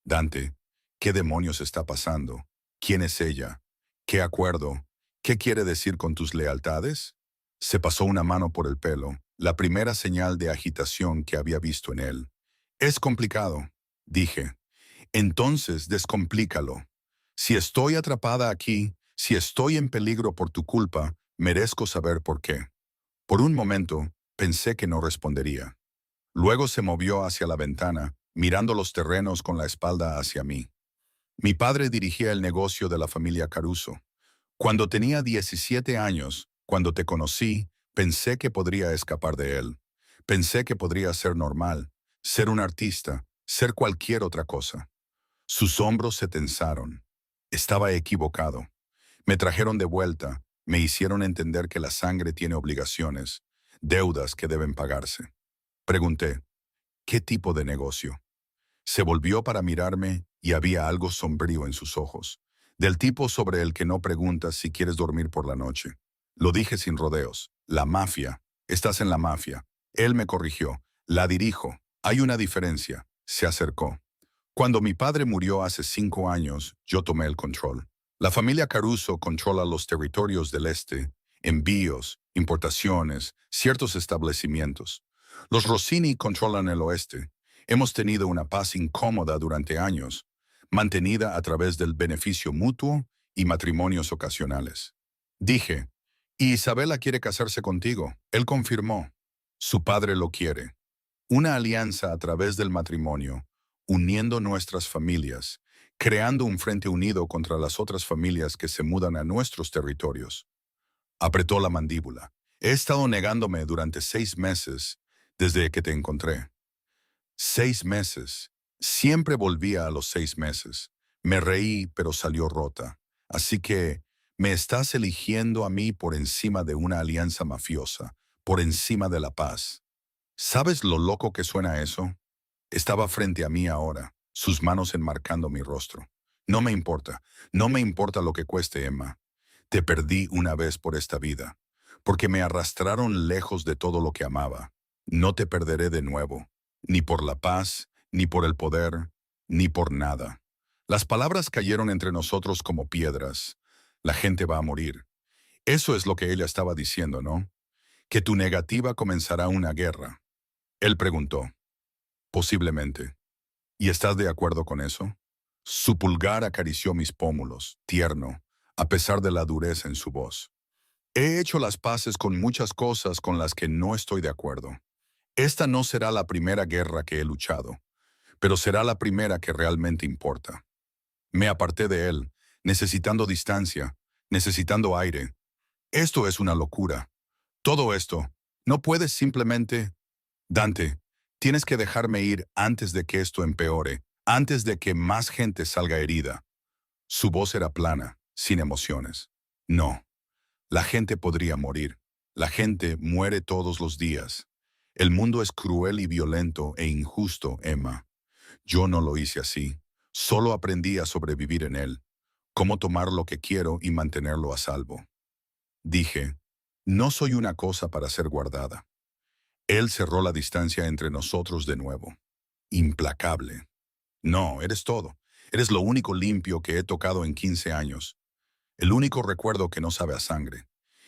Dante, ¿qué demonios está pasando? ¿Quién es ella? ¿Qué acuerdo? ¿Qué quiere decir con tus lealtades? Se pasó una mano por el pelo, la primera señal de agitación que había visto en él. Es complicado, dije. Entonces descomplícalo. Si estoy atrapada aquí, si estoy en peligro por tu culpa, merezco saber por qué. Por un momento, pensé que no respondería. Luego se movió hacia la ventana, mirando los terrenos con la espalda hacia mí. Mi padre dirigía el negocio de la familia Caruso. Cuando tenía 17 años, cuando te conocí, pensé que podría escapar de él. Pensé que podría ser normal, ser un artista, ser cualquier otra cosa. Sus hombros se tensaron. Estaba equivocado. Me trajeron de vuelta, me hicieron entender que la sangre tiene obligaciones, deudas que deben pagarse. Pregunté, ¿qué tipo de negocio? Se volvió para mirarme y había algo sombrío en sus ojos, del tipo sobre el que no preguntas si quieres dormir por la noche. Lo dije sin rodeos. La mafia. Estás en la mafia. Él me corrigió. La dirijo. Hay una diferencia. Se acercó. Cuando mi padre murió hace 5 años, yo tomé el control. La familia Caruso controla los territorios del este, envíos, importaciones, ciertos establecimientos. Los Rossini controlan el oeste. Hemos tenido una paz incómoda durante años, mantenida a través del beneficio mutuo y matrimonios ocasionales. Dije, y Isabela quiere casarse contigo. Él confirmó. Su padre lo quiere. Una alianza a través del matrimonio, uniendo nuestras familias, creando un frente unido contra las otras familias que se mudan a nuestros territorios. Apretó la mandíbula. He estado negándome durante 6 meses desde que te encontré. 6 meses. Siempre volvía a los 6 meses. Me reí, pero salió rota. Así que me estás eligiendo a mí por encima de una alianza mafiosa, por encima de la paz. ¿Sabes lo loco que suena eso? Estaba frente a mí ahora, sus manos enmarcando mi rostro. No me importa, no me importa lo que cueste, Emma. Te perdí una vez por esta vida, porque me arrastraron lejos de todo lo que amaba. No te perderé de nuevo, ni por la paz, ni por el poder, ni por nada. Las palabras cayeron entre nosotros como piedras. La gente va a morir. Eso es lo que ella estaba diciendo, ¿no? Que tu negativa comenzará una guerra. Él preguntó. Posiblemente. ¿Y estás de acuerdo con eso? Su pulgar acarició mis pómulos, tierno, a pesar de la dureza en su voz. He hecho las paces con muchas cosas con las que no estoy de acuerdo. Esta no será la primera guerra que he luchado, pero será la primera que realmente importa. Me aparté de él, necesitando distancia, necesitando aire. Esto es una locura. Todo esto. No puedes simplemente... Dante, tienes que dejarme ir antes de que esto empeore, antes de que más gente salga herida. Su voz era plana, sin emociones. No, la gente podría morir. La gente muere todos los días. El mundo es cruel y violento e injusto, Emma. Yo no lo hice así. Solo aprendí a sobrevivir en él. Cómo tomar lo que quiero y mantenerlo a salvo. Dije, no soy una cosa para ser guardada. Él cerró la distancia entre nosotros de nuevo. Implacable. No, eres todo. Eres lo único limpio que he tocado en 15 años. El único recuerdo que no sabe a sangre.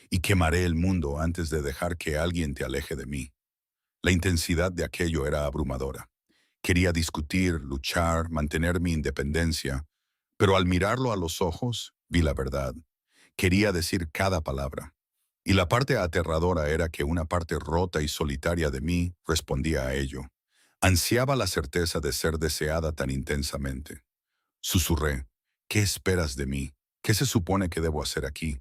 Y quemaré el mundo antes de dejar que alguien te aleje de mí. La intensidad de aquello era abrumadora. Quería discutir, luchar, mantener mi independencia, pero al mirarlo a los ojos, vi la verdad. Quería decir cada palabra. Y la parte aterradora era que una parte rota y solitaria de mí respondía a ello. Ansiaba la certeza de ser deseada tan intensamente. Susurré, ¿qué esperas de mí? ¿Qué se supone que debo hacer aquí?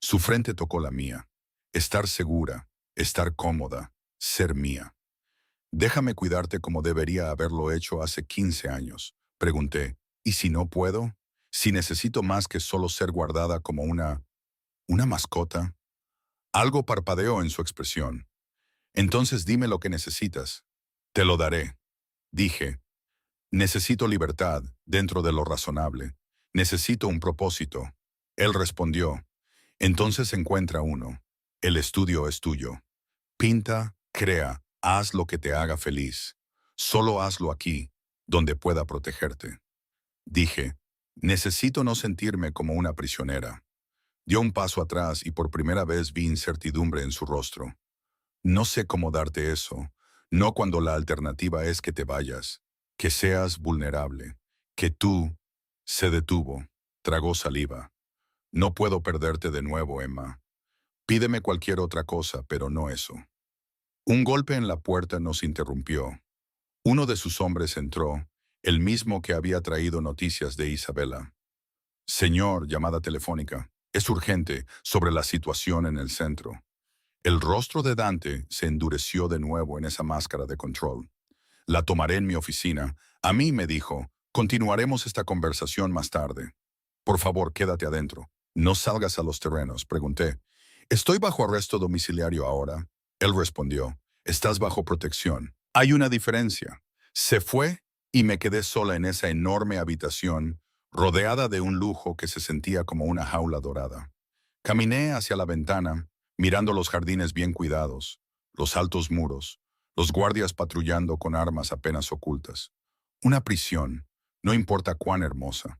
Su frente tocó la mía. Estar segura, estar cómoda, ser mía. Déjame cuidarte como debería haberlo hecho hace 15 años. Pregunté, ¿y si no puedo? ¿Si necesito más que solo ser guardada como una mascota? Algo parpadeó en su expresión. Entonces dime lo que necesitas. Te lo daré. Dije, necesito libertad dentro de lo razonable. Necesito un propósito. Él respondió, entonces encuentra uno. El estudio es tuyo. Pinta, crea, haz lo que te haga feliz. Solo hazlo aquí, donde pueda protegerte. Dije, necesito no sentirme como una prisionera. Dio un paso atrás y por primera vez vi incertidumbre en su rostro. No sé cómo darte eso, no cuando la alternativa es que te vayas, que seas vulnerable, que tú... Se detuvo, tragó saliva. No puedo perderte de nuevo, Emma. Pídeme cualquier otra cosa, pero no eso. Un golpe en la puerta nos interrumpió. Uno de sus hombres entró, el mismo que había traído noticias de Isabela. Señor, llamada telefónica. Es urgente sobre la situación en el centro. El rostro de Dante se endureció de nuevo en esa máscara de control. La tomaré en mi oficina. A mí me dijo, continuaremos esta conversación más tarde. Por favor, quédate adentro. No salgas a los terrenos, pregunté. ¿Estoy bajo arresto domiciliario ahora? Él respondió, estás bajo protección. Hay una diferencia. Se fue y me quedé sola en esa enorme habitación, rodeada de un lujo que se sentía como una jaula dorada. Caminé hacia la ventana, mirando los jardines bien cuidados, los altos muros, los guardias patrullando con armas apenas ocultas. Una prisión, no importa cuán hermosa.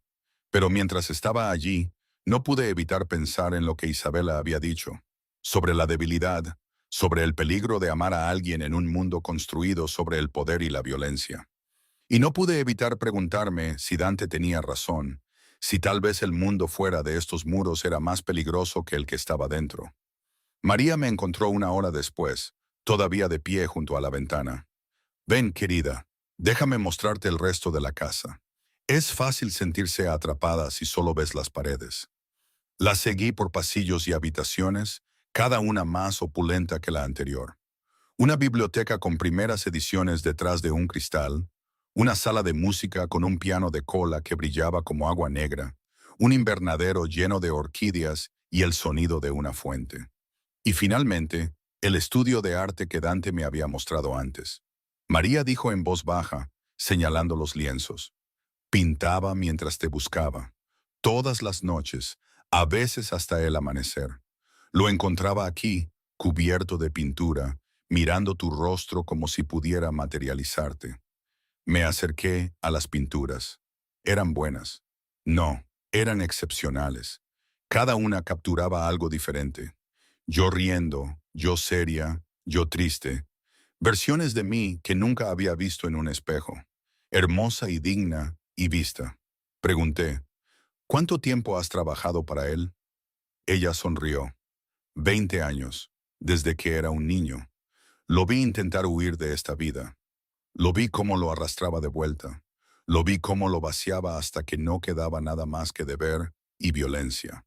Pero mientras estaba allí, no pude evitar pensar en lo que Isabela había dicho, sobre la debilidad, sobre el peligro de amar a alguien en un mundo construido sobre el poder y la violencia. Y no pude evitar preguntarme si Dante tenía razón, si tal vez el mundo fuera de estos muros era más peligroso que el que estaba dentro. María me encontró una hora después, todavía de pie junto a la ventana. Ven, querida, déjame mostrarte el resto de la casa. Es fácil sentirse atrapada si solo ves las paredes. La seguí por pasillos y habitaciones, cada una más opulenta que la anterior. Una biblioteca con primeras ediciones detrás de un cristal, una sala de música con un piano de cola que brillaba como agua negra, un invernadero lleno de orquídeas y el sonido de una fuente. Y finalmente, el estudio de arte que Dante me había mostrado antes. María dijo en voz baja, señalando los lienzos. Pintaba mientras te buscaba. Todas las noches, a veces hasta el amanecer. Lo encontraba aquí, cubierto de pintura, mirando tu rostro como si pudiera materializarte. Me acerqué a las pinturas. Eran buenas. No, eran excepcionales. Cada una capturaba algo diferente. Yo riendo, yo seria, yo triste. Versiones de mí que nunca había visto en un espejo. Hermosa y digna y vista. Pregunté, ¿cuánto tiempo has trabajado para él? Ella sonrió. 20 años, desde que era un niño. Lo vi intentar huir de esta vida. Lo vi cómo lo arrastraba de vuelta. Lo vi cómo lo vaciaba hasta que no quedaba nada más que deber y violencia.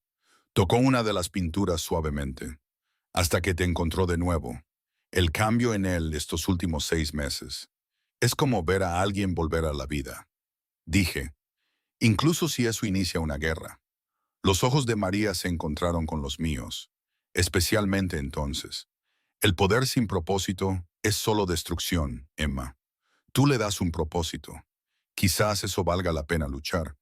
Tocó una de las pinturas suavemente, hasta que te encontró de nuevo. El cambio en él estos últimos 6 meses. Es como ver a alguien volver a la vida. Dije, incluso si eso inicia una guerra. Los ojos de María se encontraron con los míos, especialmente entonces. El poder sin propósito es solo destrucción, Emma. Tú le das un propósito. Quizás eso valga la pena luchar.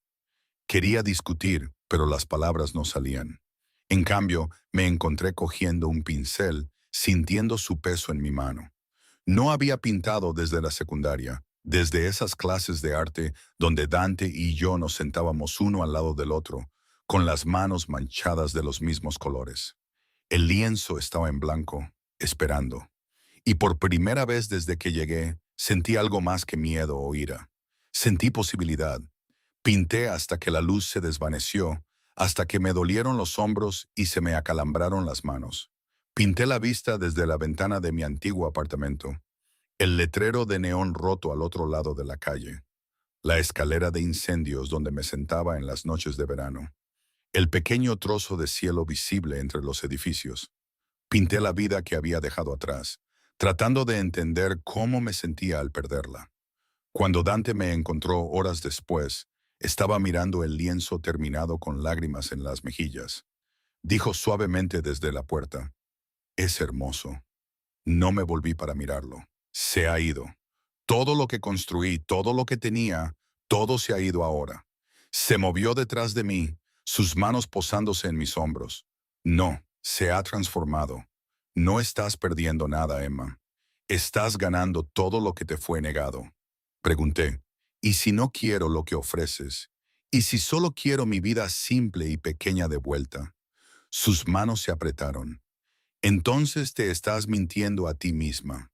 Quería discutir, pero las palabras no salían. En cambio, me encontré cogiendo un pincel, sintiendo su peso en mi mano. No había pintado desde la secundaria, desde esas clases de arte donde Dante y yo nos sentábamos uno al lado del otro, con las manos manchadas de los mismos colores. El lienzo estaba en blanco, esperando. Y por primera vez desde que llegué, sentí algo más que miedo o ira. Sentí posibilidad. Pinté hasta que la luz se desvaneció, hasta que me dolieron los hombros y se me acalambraron las manos. Pinté la vista desde la ventana de mi antiguo apartamento, el letrero de neón roto al otro lado de la calle, la escalera de incendios donde me sentaba en las noches de verano, el pequeño trozo de cielo visible entre los edificios. Pinté la vida que había dejado atrás, tratando de entender cómo me sentía al perderla. Cuando Dante me encontró horas después, estaba mirando el lienzo terminado con lágrimas en las mejillas. Dijo suavemente desde la puerta, «Es hermoso». No me volví para mirarlo. Se ha ido. Todo lo que construí, todo lo que tenía, todo se ha ido ahora. Se movió detrás de mí, sus manos posándose en mis hombros. No, se ha transformado. No estás perdiendo nada, Emma. Estás ganando todo lo que te fue negado. Pregunté, ¿y si no quiero lo que ofreces? ¿Y si solo quiero mi vida simple y pequeña de vuelta? Sus manos se apretaron. Entonces te estás mintiendo a ti misma.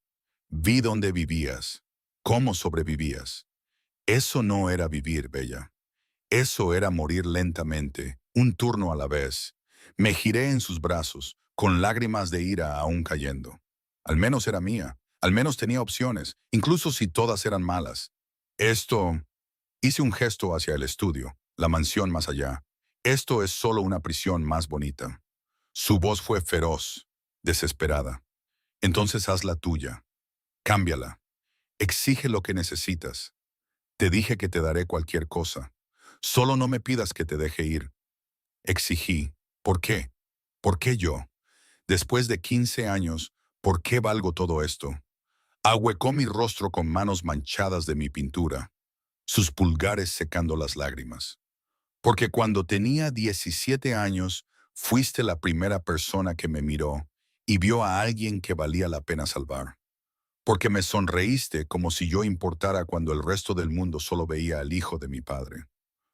Vi dónde vivías, cómo sobrevivías. Eso no era vivir, Bella. Eso era morir lentamente, un turno a la vez. Me giré en sus brazos, con lágrimas de ira aún cayendo. Al menos era mía, al menos tenía opciones, incluso si todas eran malas. Esto... Hice un gesto hacia el estudio, la mansión más allá. Esto es solo una prisión más bonita. Su voz fue feroz, desesperada. Entonces haz la tuya. Cámbiala. Exige lo que necesitas. Te dije que te daré cualquier cosa. Solo no me pidas que te deje ir. Exigí. ¿Por qué? ¿Por qué yo? Después de 15 años, ¿por qué valgo todo esto? Ahuecó mi rostro con manos manchadas de mi pintura, sus pulgares secando las lágrimas. Porque cuando tenía 17 años, fuiste la primera persona que me miró y vio a alguien que valía la pena salvar. Porque me sonreíste como si yo importara cuando el resto del mundo solo veía al hijo de mi padre.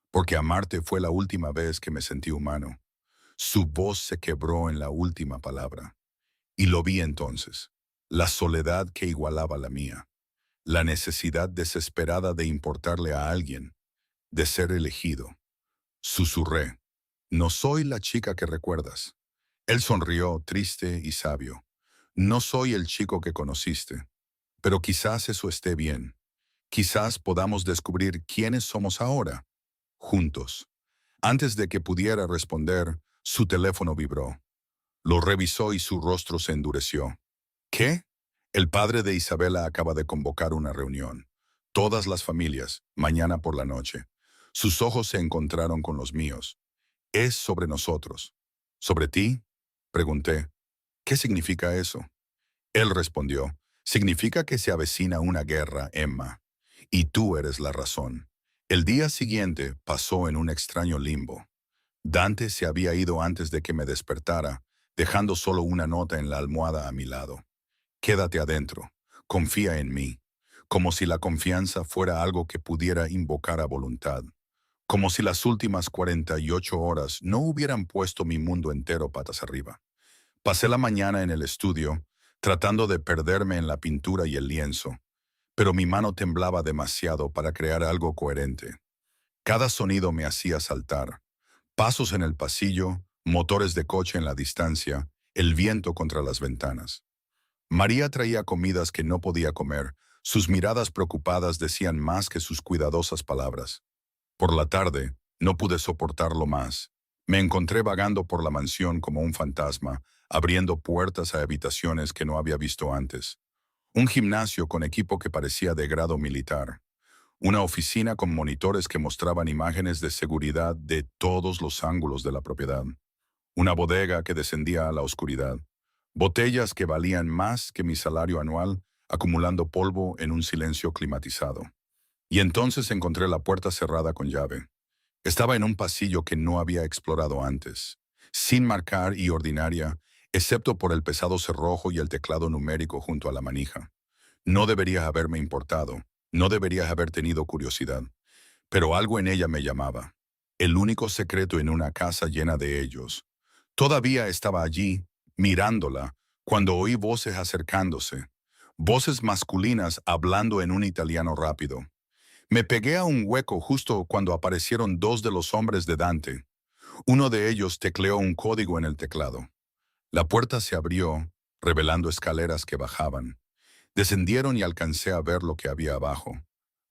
Porque amarte fue la última vez que me sentí humano. Su voz se quebró en la última palabra. Y lo vi entonces. La soledad que igualaba la mía. La necesidad desesperada de importarle a alguien, de ser elegido. Susurré. No soy la chica que recuerdas. Él sonrió, triste y sabio. No soy el chico que conociste. Pero quizás eso esté bien. Quizás podamos descubrir quiénes somos ahora, juntos. Antes de que pudiera responder, su teléfono vibró. Lo revisó y su rostro se endureció. ¿Qué? El padre de Isabela acaba de convocar una reunión. Todas las familias, mañana por la noche. Sus ojos se encontraron con los míos. Es sobre nosotros. ¿Sobre ti? Pregunté. ¿Qué significa eso? Él respondió. Significa que se avecina una guerra, Emma. Y tú eres la razón. El día siguiente pasó en un extraño limbo. Dante se había ido antes de que me despertara, dejando solo una nota en la almohada a mi lado. Quédate adentro. Confía en mí. Como si la confianza fuera algo que pudiera invocar a voluntad. Como si las últimas 48 horas no hubieran puesto mi mundo entero patas arriba. Pasé la mañana en el estudio, tratando de perderme en la pintura y el lienzo, pero mi mano temblaba demasiado para crear algo coherente. Cada sonido me hacía saltar. Pasos en el pasillo, motores de coche en la distancia, el viento contra las ventanas. María traía comidas que no podía comer, sus miradas preocupadas decían más que sus cuidadosas palabras. Por la tarde, no pude soportarlo más. Me encontré vagando por la mansión como un fantasma, abriendo puertas a habitaciones que no había visto antes. Un gimnasio con equipo que parecía de grado militar. Una oficina con monitores que mostraban imágenes de seguridad de todos los ángulos de la propiedad. Una bodega que descendía a la oscuridad. Botellas que valían más que mi salario anual, acumulando polvo en un silencio climatizado. Y entonces encontré la puerta cerrada con llave. Estaba en un pasillo que no había explorado antes, sin marcar y ordinaria, excepto por el pesado cerrojo y el teclado numérico junto a la manija. No debería haberme importado, no debería haber tenido curiosidad, pero algo en ella me llamaba. El único secreto en una casa llena de ellos. Todavía estaba allí, mirándola, cuando oí voces acercándose, voces masculinas hablando en un italiano rápido. Me pegué a un hueco justo cuando aparecieron dos de los hombres de Dante. Uno de ellos tecleó un código en el teclado. La puerta se abrió, revelando escaleras que bajaban. Descendieron y alcancé a ver lo que había abajo.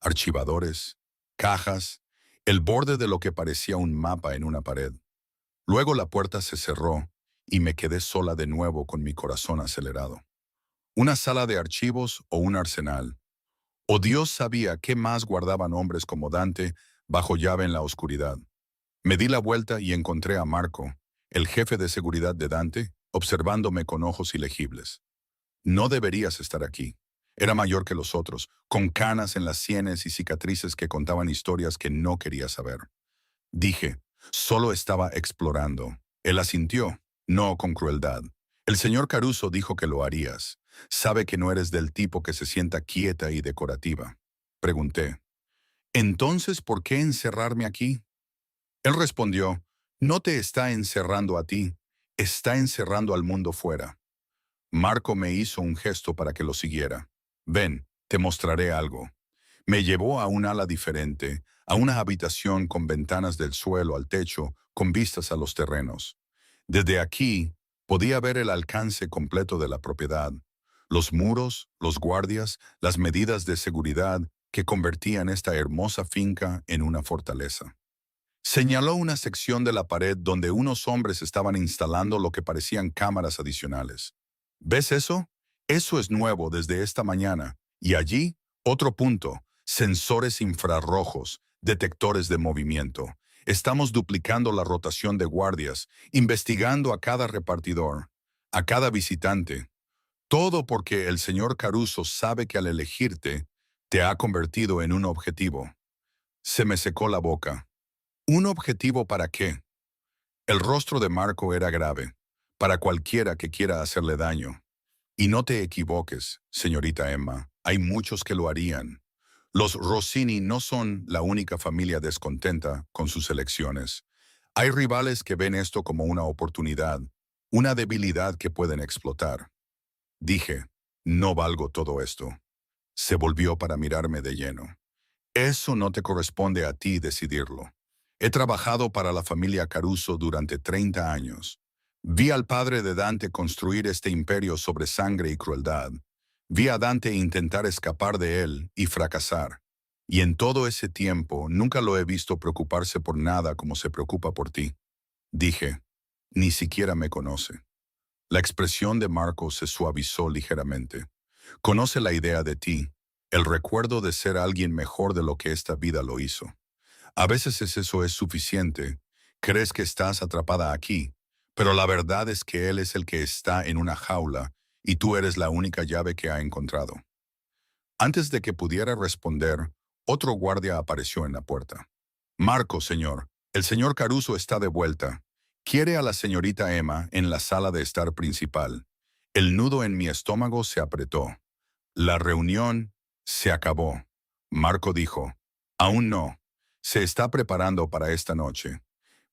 Archivadores, cajas, el borde de lo que parecía un mapa en una pared. Luego la puerta se cerró y me quedé sola de nuevo con mi corazón acelerado. Una sala de archivos o un arsenal. O Dios sabía qué más guardaban hombres como Dante bajo llave en la oscuridad. Me di la vuelta y encontré a Marco, el jefe de seguridad de Dante, observándome con ojos ilegibles. No deberías estar aquí. Era mayor que los otros, con canas en las sienes y cicatrices que contaban historias que no quería saber. Dije, solo estaba explorando. Él asintió, no con crueldad. El señor Caruso dijo que lo harías. Sabe que no eres del tipo que se sienta quieta y decorativa. Pregunté, ¿entonces por qué encerrarme aquí? Él respondió, no te está encerrando a ti, está encerrando al mundo fuera. Marco me hizo un gesto para que lo siguiera. Ven, te mostraré algo. Me llevó a un ala diferente, a una habitación con ventanas del suelo al techo, con vistas a los terrenos. Desde aquí, podía ver el alcance completo de la propiedad, los muros, los guardias, las medidas de seguridad que convertían esta hermosa finca en una fortaleza. Señaló una sección de la pared donde unos hombres estaban instalando lo que parecían cámaras adicionales. ¿Ves eso? Eso es nuevo desde esta mañana. Y allí, otro punto, sensores infrarrojos, detectores de movimiento. Estamos duplicando la rotación de guardias, investigando a cada repartidor, a cada visitante. Todo porque el señor Caruso sabe que al elegirte, te ha convertido en un objetivo. Se me secó la boca. ¿Un objetivo para qué? El rostro de Marco era grave, para cualquiera que quiera hacerle daño. Y no te equivoques, señorita Emma, hay muchos que lo harían. Los Rossini no son la única familia descontenta con sus elecciones. Hay rivales que ven esto como una oportunidad, una debilidad que pueden explotar. Dije, no valgo todo esto. Se volvió para mirarme de lleno. Eso no te corresponde a ti decidirlo. He trabajado para la familia Caruso durante 30 años. Vi al padre de Dante construir este imperio sobre sangre y crueldad. Vi a Dante intentar escapar de él y fracasar. Y en todo ese tiempo nunca lo he visto preocuparse por nada como se preocupa por ti. Dije, ni siquiera me conoce. La expresión de Marco se suavizó ligeramente. Conoce la idea de ti, el recuerdo de ser alguien mejor de lo que esta vida lo hizo. A veces eso es suficiente. Crees que estás atrapada aquí, pero la verdad es que él es el que está en una jaula y tú eres la única llave que ha encontrado. Antes de que pudiera responder, otro guardia apareció en la puerta. Marco, señor, el señor Caruso está de vuelta. Quiere a la señorita Emma en la sala de estar principal. El nudo en mi estómago se apretó. La reunión se acabó. Marco dijo, aún no. Se está preparando para esta noche.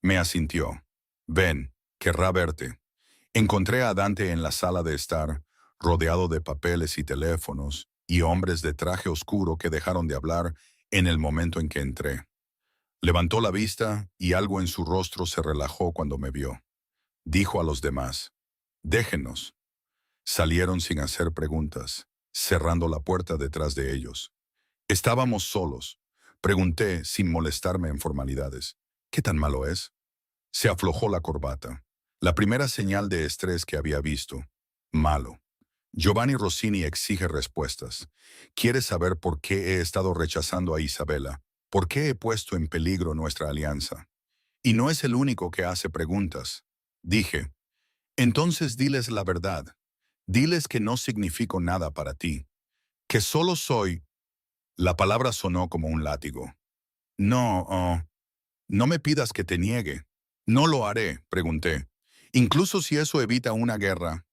Me asintió. Ven, querrá verte. Encontré a Dante en la sala de estar, rodeado de papeles y teléfonos, y hombres de traje oscuro que dejaron de hablar en el momento en que entré. Levantó la vista y algo en su rostro se relajó cuando me vio. Dijo a los demás, Déjenos. Salieron sin hacer preguntas, cerrando la puerta detrás de ellos. Estábamos solos. Pregunté, sin molestarme en formalidades, ¿qué tan malo es? Se aflojó la corbata. La primera señal de estrés que había visto. Malo. Giovanni Rossini exige respuestas. Quiere saber por qué he estado rechazando a Isabela, por qué he puesto en peligro nuestra alianza. Y no es el único que hace preguntas. Dije, entonces diles la verdad. Diles que no significo nada para ti, que solo soy... La palabra sonó como un látigo. No, no me pidas que te niegue. No lo haré, pregunté. Incluso si eso evita una guerra.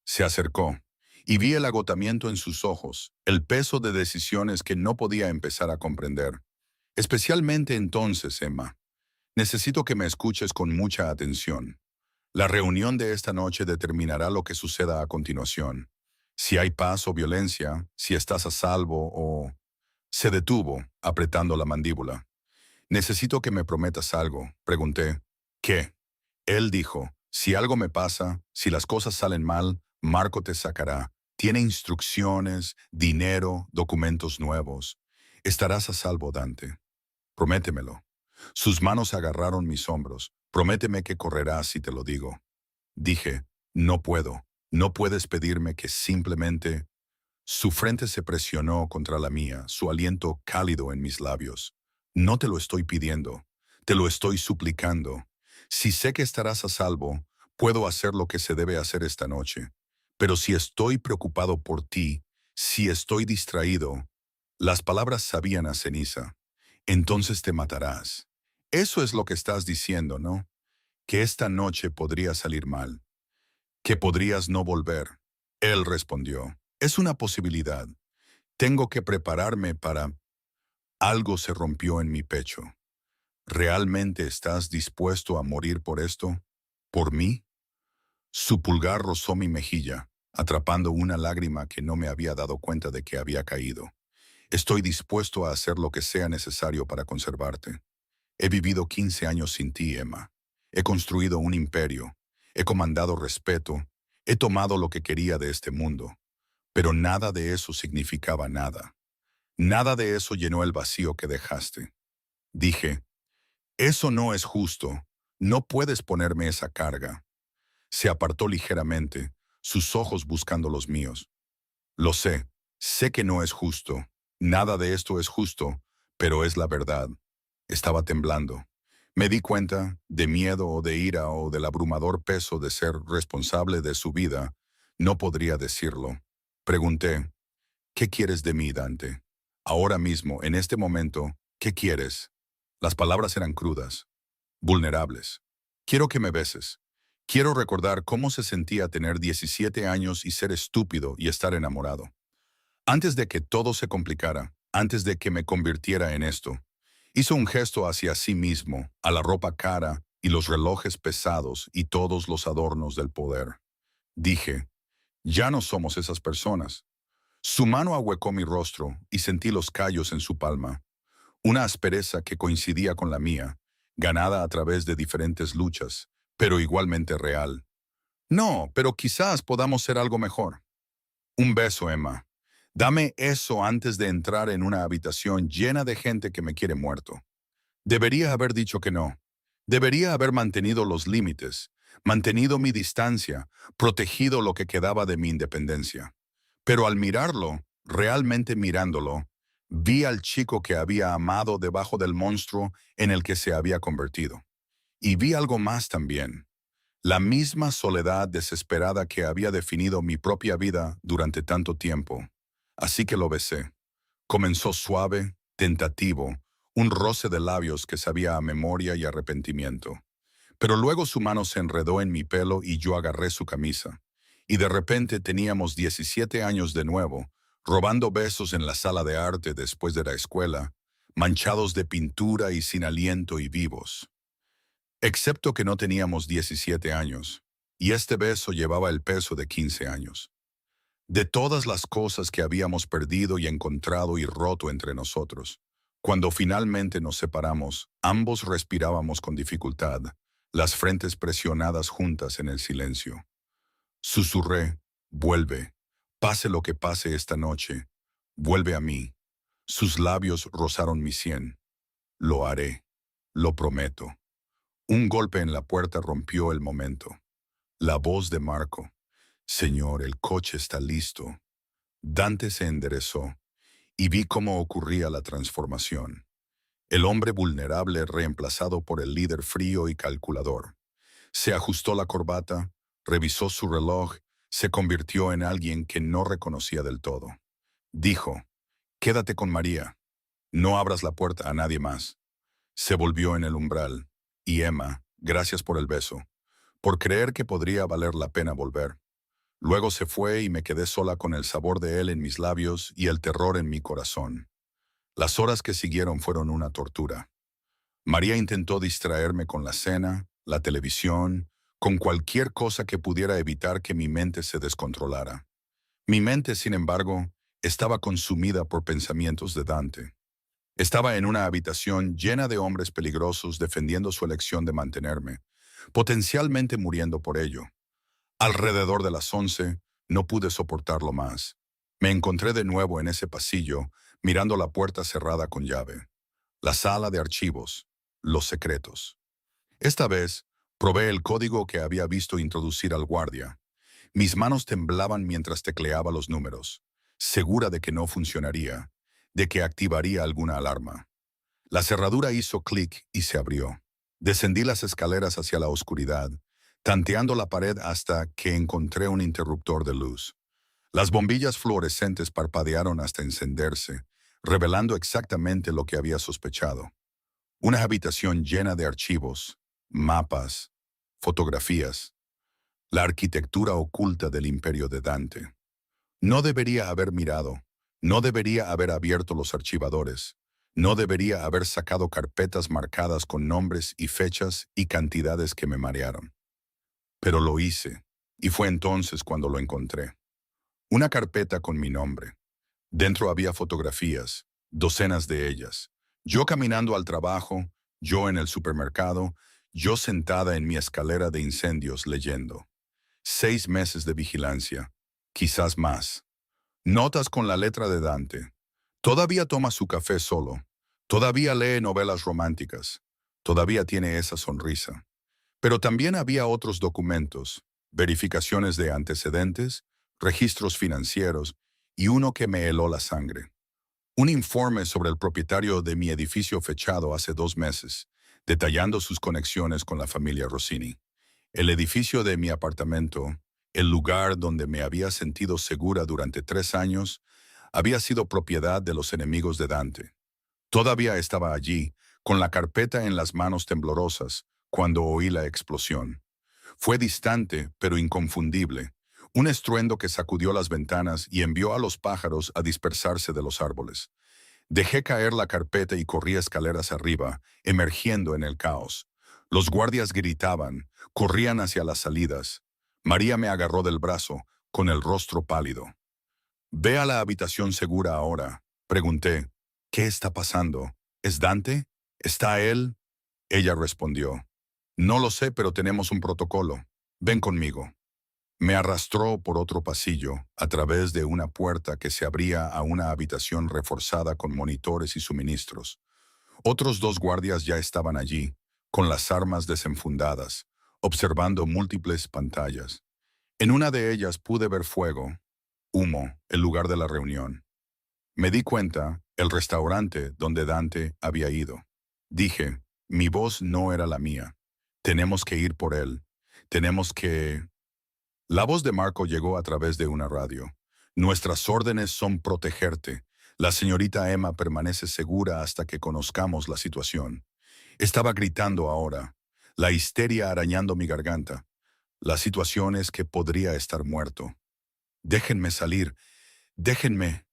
Se acercó, y vi el agotamiento en sus ojos, el peso de decisiones que no podía empezar a comprender. Especialmente entonces, Emma. Necesito que me escuches con mucha atención. La reunión de esta noche determinará lo que suceda a continuación. Si hay paz o violencia, si estás a salvo o... Se detuvo, apretando la mandíbula. Necesito que me prometas algo, pregunté. ¿Qué? Él dijo, si algo me pasa, si las cosas salen mal, Marco te sacará. Tiene instrucciones, dinero, documentos nuevos. Estarás a salvo, Dante. Prométemelo. Sus manos agarraron mis hombros. Prométeme que correrás si te lo digo. Dije, no puedo. No puedes pedirme que simplemente... Su frente se presionó contra la mía, su aliento cálido en mis labios. No te lo estoy pidiendo, te lo estoy suplicando. Si sé que estarás a salvo, puedo hacer lo que se debe hacer esta noche. Pero si estoy preocupado por ti, si estoy distraído, las palabras sabían a ceniza. Entonces te matarás. Eso es lo que estás diciendo, ¿no? Que esta noche podría salir mal, que podrías no volver. Él respondió, es una posibilidad. Tengo que prepararme para... Algo se rompió en mi pecho. ¿Realmente estás dispuesto a morir por esto? ¿Por mí? Su pulgar rozó mi mejilla, atrapando una lágrima que no me había dado cuenta de que había caído. Estoy dispuesto a hacer lo que sea necesario para conservarte. He vivido 15 años sin ti, Emma. He construido un imperio. He comandado respeto. He tomado lo que quería de este mundo. Pero nada de eso significaba nada. Nada de eso llenó el vacío que dejaste. Dije, eso no es justo. No puedes ponerme esa carga. Se apartó ligeramente, sus ojos buscando los míos. Lo sé que no es justo. Nada de esto es justo, pero es la verdad. Estaba temblando. Me di cuenta, de miedo o de ira o del abrumador peso de ser responsable de su vida, no podría decirlo. Pregunté, ¿qué quieres de mí, Dante? Ahora mismo, en este momento, ¿qué quieres? Las palabras eran crudas, vulnerables. Quiero que me beses. Quiero recordar cómo se sentía tener 17 años y ser estúpido y estar enamorado. Antes de que todo se complicara, antes de que me convirtiera en esto, hizo un gesto hacia sí mismo, a la ropa cara y los relojes pesados y todos los adornos del poder. Dije, ya no somos esas personas. Su mano ahuecó mi rostro y sentí los callos en su palma. Una aspereza que coincidía con la mía, ganada a través de diferentes luchas, pero igualmente real. No, pero quizás podamos ser algo mejor. Un beso, Emma. Dame eso antes de entrar en una habitación llena de gente que me quiere muerto. Debería haber dicho que no. Debería haber mantenido los límites, mantenido mi distancia, protegido lo que quedaba de mi independencia. Pero al mirarlo, realmente mirándolo, vi al chico que había amado debajo del monstruo en el que se había convertido. Y vi algo más también. La misma soledad desesperada que había definido mi propia vida durante tanto tiempo. Así que lo besé. Comenzó suave, tentativo, un roce de labios que sabía a memoria y arrepentimiento. Pero luego su mano se enredó en mi pelo y yo agarré su camisa. Y de repente teníamos 17 años de nuevo, robando besos en la sala de arte después de la escuela, manchados de pintura y sin aliento y vivos. Excepto que no teníamos 17 años, y este beso llevaba el peso de 15 años. De todas las cosas que habíamos perdido y encontrado y roto entre nosotros, cuando finalmente nos separamos, ambos respirábamos con dificultad, las frentes presionadas juntas en el silencio. Susurré, vuelve, pase lo que pase esta noche, vuelve a mí. Sus labios rozaron mi sien. Lo haré, lo prometo. Un golpe en la puerta rompió el momento. La voz de Marco. Señor, el coche está listo. Dante se enderezó y vi cómo ocurría la transformación. El hombre vulnerable reemplazado por el líder frío y calculador. Se ajustó la corbata, revisó su reloj, se convirtió en alguien que no reconocía del todo. Dijo, quédate con María, no abras la puerta a nadie más. Se volvió en el umbral, y Emma, gracias por el beso, por creer que podría valer la pena volver. Luego se fue y me quedé sola con el sabor de él en mis labios y el terror en mi corazón. Las horas que siguieron fueron una tortura. María intentó distraerme con la cena, la televisión, con cualquier cosa que pudiera evitar que mi mente se descontrolara. Mi mente, sin embargo, estaba consumida por pensamientos de Dante. Estaba en una habitación llena de hombres peligrosos defendiendo su elección de mantenerme, potencialmente muriendo por ello. Alrededor de las 11, no pude soportarlo más. Me encontré de nuevo en ese pasillo, mirando la puerta cerrada con llave. La sala de archivos, los secretos. Esta vez, probé el código que había visto introducir al guardia. Mis manos temblaban mientras tecleaba los números, segura de que no funcionaría, de que activaría alguna alarma. La cerradura hizo clic y se abrió. Descendí las escaleras hacia la oscuridad, tanteando la pared hasta que encontré un interruptor de luz. Las bombillas fluorescentes parpadearon hasta encenderse, revelando exactamente lo que había sospechado. Una habitación llena de archivos, mapas, fotografías, la arquitectura oculta del imperio de Dante. No debería haber mirado, no debería haber abierto los archivadores, no debería haber sacado carpetas marcadas con nombres y fechas y cantidades que me marearon. Pero lo hice, y fue entonces cuando lo encontré. Una carpeta con mi nombre. Dentro había fotografías, docenas de ellas. Yo caminando al trabajo, yo en el supermercado, yo sentada en mi escalera de incendios leyendo. 6 meses de vigilancia, quizás más. Notas con la letra de Dante. Todavía toma su café solo. Todavía lee novelas románticas. Todavía tiene esa sonrisa. Pero también había otros documentos, verificaciones de antecedentes, registros financieros y uno que me heló la sangre. Un informe sobre el propietario de mi edificio fechado hace 2 meses, detallando sus conexiones con la familia Rossini. El edificio de mi apartamento, el lugar donde me había sentido segura durante 3 años, había sido propiedad de los enemigos de Dante. Todavía estaba allí, con la carpeta en las manos temblorosas, cuando oí la explosión. Fue distante, pero inconfundible, un estruendo que sacudió las ventanas y envió a los pájaros a dispersarse de los árboles. Dejé caer la carpeta y corrí escaleras arriba, emergiendo en el caos. Los guardias gritaban, corrían hacia las salidas. María me agarró del brazo, con el rostro pálido. «Ve a la habitación segura ahora», pregunté. «¿Qué está pasando? ¿Es Dante? ¿Está él?» Ella respondió. «No lo sé, pero tenemos un protocolo. Ven conmigo». Me arrastró por otro pasillo, a través de una puerta que se abría a una habitación reforzada con monitores y suministros. Otros 2 guardias ya estaban allí, con las armas desenfundadas, observando múltiples pantallas. En una de ellas pude ver fuego, humo, el lugar de la reunión. Me di cuenta, el restaurante donde Dante había ido. Dije, mi voz no era la mía. Tenemos que ir por él. Tenemos que... La voz de Marco llegó a través de una radio. Nuestras órdenes son protegerte. La señorita Emma permanece segura hasta que conozcamos la situación. Estaba gritando ahora, la histeria arañando mi garganta. La situación es que podría estar muerto. Déjenme salir. Déjenme.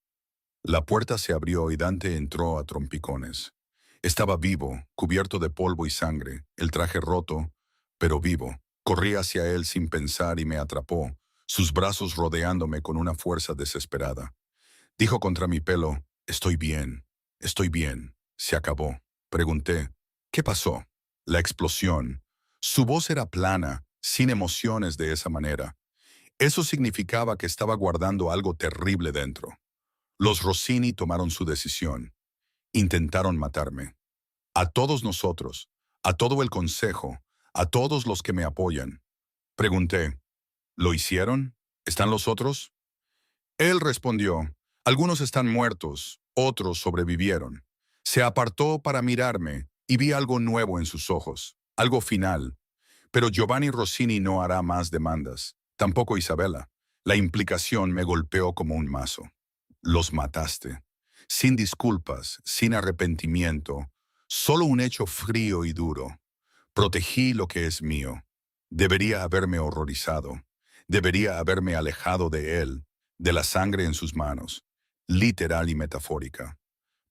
La puerta se abrió y Dante entró a trompicones. Estaba vivo, cubierto de polvo y sangre, el traje roto, pero vivo. Corrí hacia él sin pensar y me atrapó, sus brazos rodeándome con una fuerza desesperada. Dijo contra mi pelo, «Estoy bien, estoy bien». Se acabó. Pregunté, «¿Qué pasó?» La explosión. Su voz era plana, sin emociones de esa manera. Eso significaba que estaba guardando algo terrible dentro. Los Rossini tomaron su decisión. Intentaron matarme. A todos nosotros, a todo el consejo, a todos los que me apoyan. Pregunté, ¿lo hicieron? ¿Están los otros? Él respondió, algunos están muertos, otros sobrevivieron. Se apartó para mirarme y vi algo nuevo en sus ojos, algo final. Pero Giovanni Rossini no hará más demandas, tampoco Isabella. La implicación me golpeó como un mazo. Los mataste. Sin disculpas, sin arrepentimiento, solo un hecho frío y duro. Protegí lo que es mío. Debería haberme horrorizado. Debería haberme alejado de él, de la sangre en sus manos, literal y metafórica.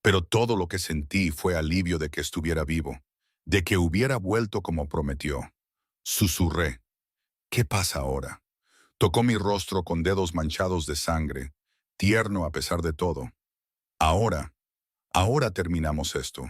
Pero todo lo que sentí fue alivio de que estuviera vivo, de que hubiera vuelto como prometió. Susurré. ¿Qué pasa ahora? Tocó mi rostro con dedos manchados de sangre, tierno a pesar de todo. Ahora, ahora terminamos esto.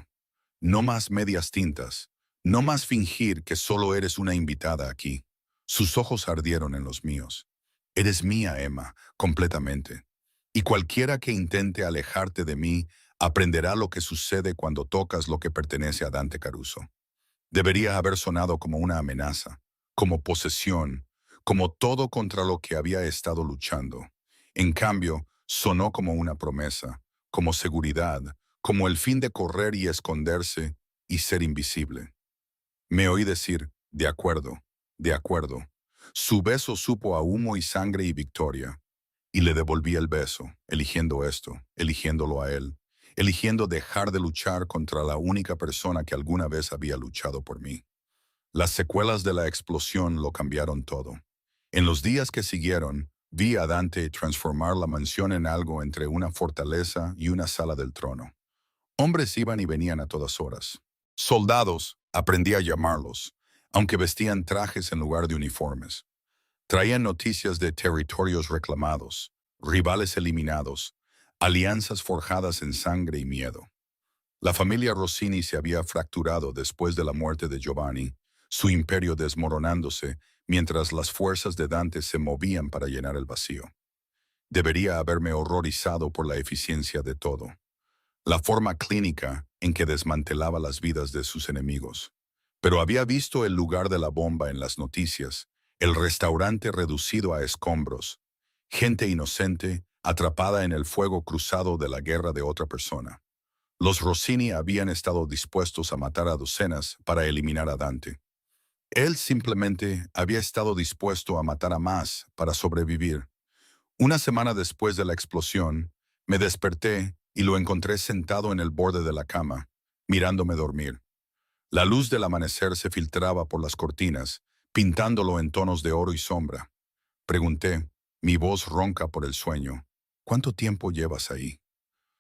No más medias tintas. No más fingir que solo eres una invitada aquí. Sus ojos ardieron en los míos. Eres mía, Emma, completamente. Y cualquiera que intente alejarte de mí aprenderá lo que sucede cuando tocas lo que pertenece a Dante Caruso. Debería haber sonado como una amenaza, como posesión, como todo contra lo que había estado luchando. En cambio, sonó como una promesa, como seguridad, como el fin de correr y esconderse y ser invisible. Me oí decir, de acuerdo, de acuerdo. Su beso supo a humo y sangre y victoria. Y le devolví el beso, eligiendo esto, eligiéndolo a él, eligiendo dejar de luchar contra la única persona que alguna vez había luchado por mí. Las secuelas de la explosión lo cambiaron todo. En los días que siguieron, vi a Dante transformar la mansión en algo entre una fortaleza y una sala del trono. Hombres iban y venían a todas horas. Soldados, aprendí a llamarlos, aunque vestían trajes en lugar de uniformes. Traían noticias de territorios reclamados, rivales eliminados, alianzas forjadas en sangre y miedo. La familia Rossini se había fracturado después de la muerte de Giovanni, su imperio desmoronándose mientras las fuerzas de Dante se movían para llenar el vacío. Debería haberme horrorizado por la eficiencia de todo, la forma clínica en que desmantelaba las vidas de sus enemigos. Pero había visto el lugar de la bomba en las noticias, el restaurante reducido a escombros, gente inocente atrapada en el fuego cruzado de la guerra de otra persona. Los Rossini habían estado dispuestos a matar a docenas para eliminar a Dante. Él simplemente había estado dispuesto a matar a más para sobrevivir. Una semana después de la explosión, me desperté y lo encontré sentado en el borde de la cama, mirándome dormir. La luz del amanecer se filtraba por las cortinas, pintándolo en tonos de oro y sombra. Pregunté, mi voz ronca por el sueño, ¿cuánto tiempo llevas ahí?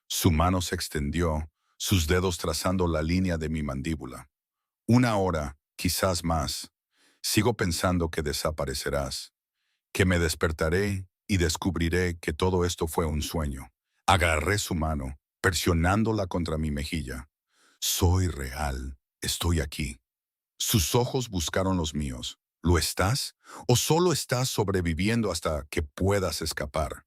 Su mano se extendió, sus dedos trazando la línea de mi mandíbula. 1 hora, quizás más. Sigo pensando que desaparecerás, que me despertaré y descubriré que todo esto fue un sueño. Agarré su mano, presionándola contra mi mejilla. Soy real, estoy aquí. Sus ojos buscaron los míos. ¿Lo estás? ¿O solo estás sobreviviendo hasta que puedas escapar?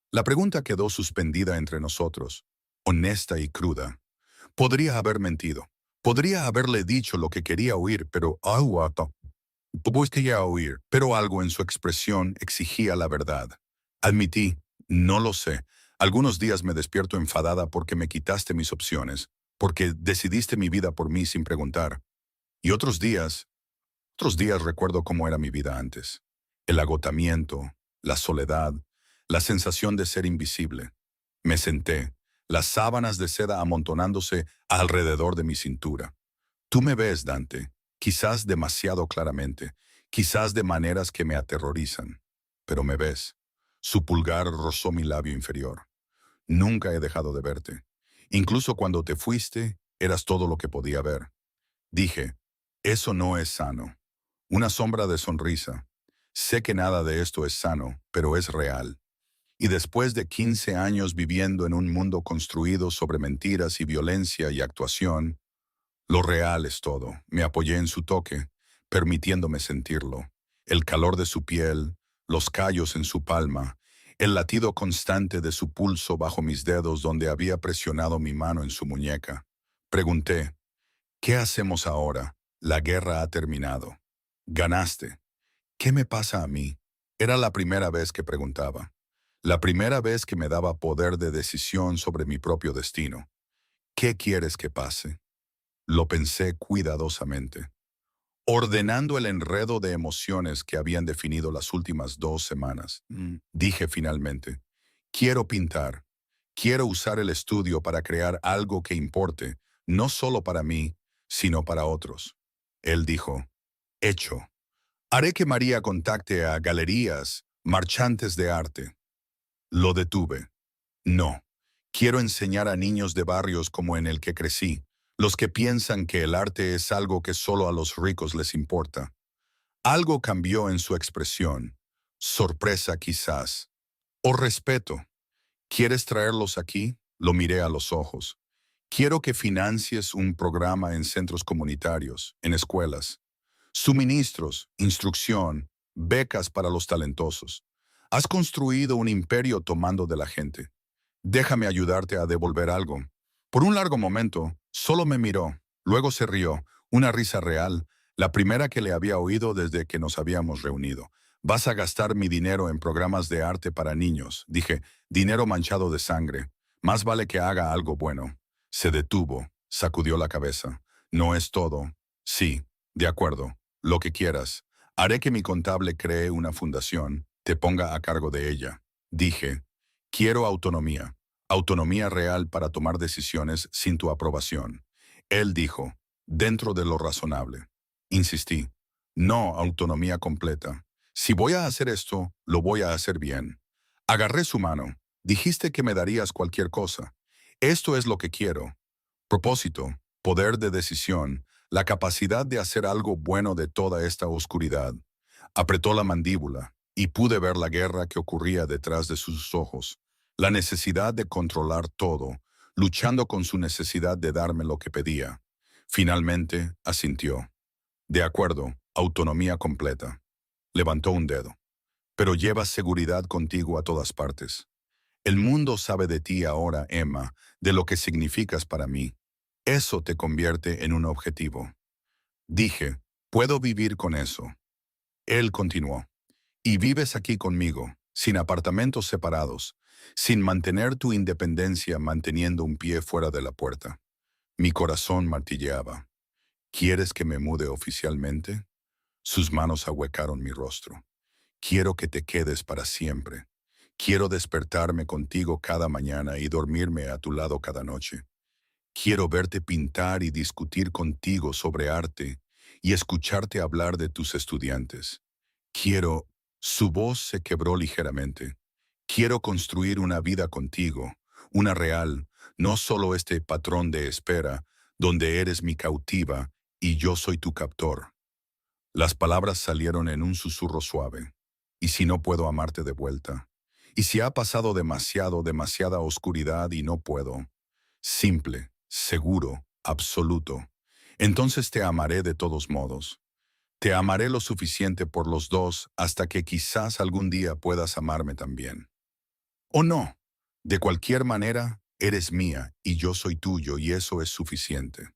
La pregunta quedó suspendida entre nosotros, honesta y cruda. Podría haber mentido. Podría haberle dicho lo que quería oír, pero pero algo en su expresión exigía la verdad. Admití, no lo sé. Algunos días me despierto enfadada porque me quitaste mis opciones, porque decidiste mi vida por mí sin preguntar. Y otros días recuerdo cómo era mi vida antes. El agotamiento, la soledad, la sensación de ser invisible. Me senté, las sábanas de seda amontonándose alrededor de mi cintura. Tú me ves, Dante, quizás demasiado claramente, quizás de maneras que me aterrorizan, pero me ves. Su pulgar rozó mi labio inferior. Nunca he dejado de verte. Incluso cuando te fuiste, eras todo lo que podía ver. Dije, eso no es sano. Una sombra de sonrisa. Sé que nada de esto es sano, pero es real. Y después de 15 años viviendo en un mundo construido sobre mentiras y violencia y actuación, lo real es todo. Me apoyé en su toque, permitiéndome sentirlo. El calor de su piel, los callos en su palma, el latido constante de su pulso bajo mis dedos donde había presionado mi mano en su muñeca. Pregunté, ¿qué hacemos ahora? La guerra ha terminado. Ganaste. ¿Qué me pasa a mí? Era la primera vez que preguntaba. La primera vez que me daba poder de decisión sobre mi propio destino. ¿Qué quieres que pase? Lo pensé cuidadosamente, ordenando el enredo de emociones que habían definido las últimas 2 semanas. Dije finalmente, quiero pintar. Quiero usar el estudio para crear algo que importe, no solo para mí, sino para otros. Él dijo, hecho. Haré que María contacte a galerías, marchantes de arte. Lo detuve. No. Quiero enseñar a niños de barrios como en el que crecí, los que piensan que el arte es algo que solo a los ricos les importa. Algo cambió en su expresión. Sorpresa quizás. O respeto. ¿Quieres traerlos aquí? Lo miré a los ojos. Quiero que financies un programa en centros comunitarios, en escuelas. Suministros, instrucción, becas para los talentosos. Has construido un imperio tomando de la gente. Déjame ayudarte a devolver algo. Por un largo momento, solo me miró. Luego se rió, una risa real, la primera que le había oído desde que nos habíamos reunido. Vas a gastar mi dinero en programas de arte para niños, dije, dinero manchado de sangre. Más vale que haga algo bueno. Se detuvo, sacudió la cabeza. No es todo. Sí, de acuerdo, lo que quieras. Haré que mi contable cree una fundación, te ponga a cargo de ella. Dije, quiero autonomía. Autonomía real para tomar decisiones sin tu aprobación. Él dijo, dentro de lo razonable. Insistí, no autonomía completa. Si voy a hacer esto, lo voy a hacer bien. Agarré su mano. Dijiste que me darías cualquier cosa. Esto es lo que quiero. Propósito, poder de decisión, la capacidad de hacer algo bueno de toda esta oscuridad. Apretó la mandíbula y pude ver la guerra que ocurría detrás de sus ojos. La necesidad de controlar todo, luchando con su necesidad de darme lo que pedía. Finalmente, asintió. De acuerdo, autonomía completa. Levantó un dedo. Pero llevas seguridad contigo a todas partes. El mundo sabe de ti ahora, Emma, de lo que significas para mí. Eso te convierte en un objetivo. Dije, puedo vivir con eso. Él continuó. Y vives aquí conmigo, sin apartamentos separados, sin mantener tu independencia manteniendo un pie fuera de la puerta. Mi corazón martilleaba. ¿Quieres que me mude oficialmente? Sus manos ahuecaron mi rostro. Quiero que te quedes para siempre. Quiero despertarme contigo cada mañana y dormirme a tu lado cada noche. Quiero verte pintar y discutir contigo sobre arte y escucharte hablar de tus estudiantes. Quiero... Su voz se quebró ligeramente. Quiero construir una vida contigo, una real, no solo este patrón de espera, donde eres mi cautiva y yo soy tu captor. Las palabras salieron en un susurro suave. ¿Y si no puedo amarte de vuelta? ¿Y si ha pasado demasiada oscuridad y no puedo? Simple, seguro, absoluto. Entonces te amaré de todos modos. Te amaré lo suficiente por los dos hasta que quizás algún día puedas amarme también. O no. De cualquier manera, eres mía y yo soy tuyo y eso es suficiente.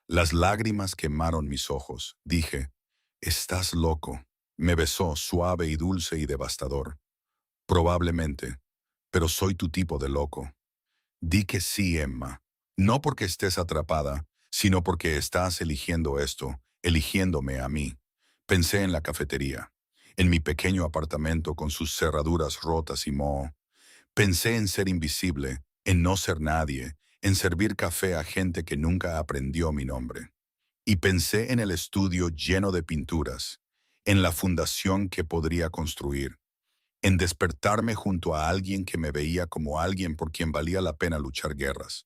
Las lágrimas quemaron mis ojos. Dije, estás loco. Me besó suave y dulce y devastador. Probablemente, pero soy tu tipo de loco. Di que sí, Emma. No porque estés atrapada, sino porque estás eligiendo esto, eligiéndome a mí. Pensé en la cafetería, en mi pequeño apartamento con sus cerraduras rotas y moho. Pensé en ser invisible, en no ser nadie, en servir café a gente que nunca aprendió mi nombre. Y pensé en el estudio lleno de pinturas, en la fundación que podría construir, en despertarme junto a alguien que me veía como alguien por quien valía la pena luchar guerras.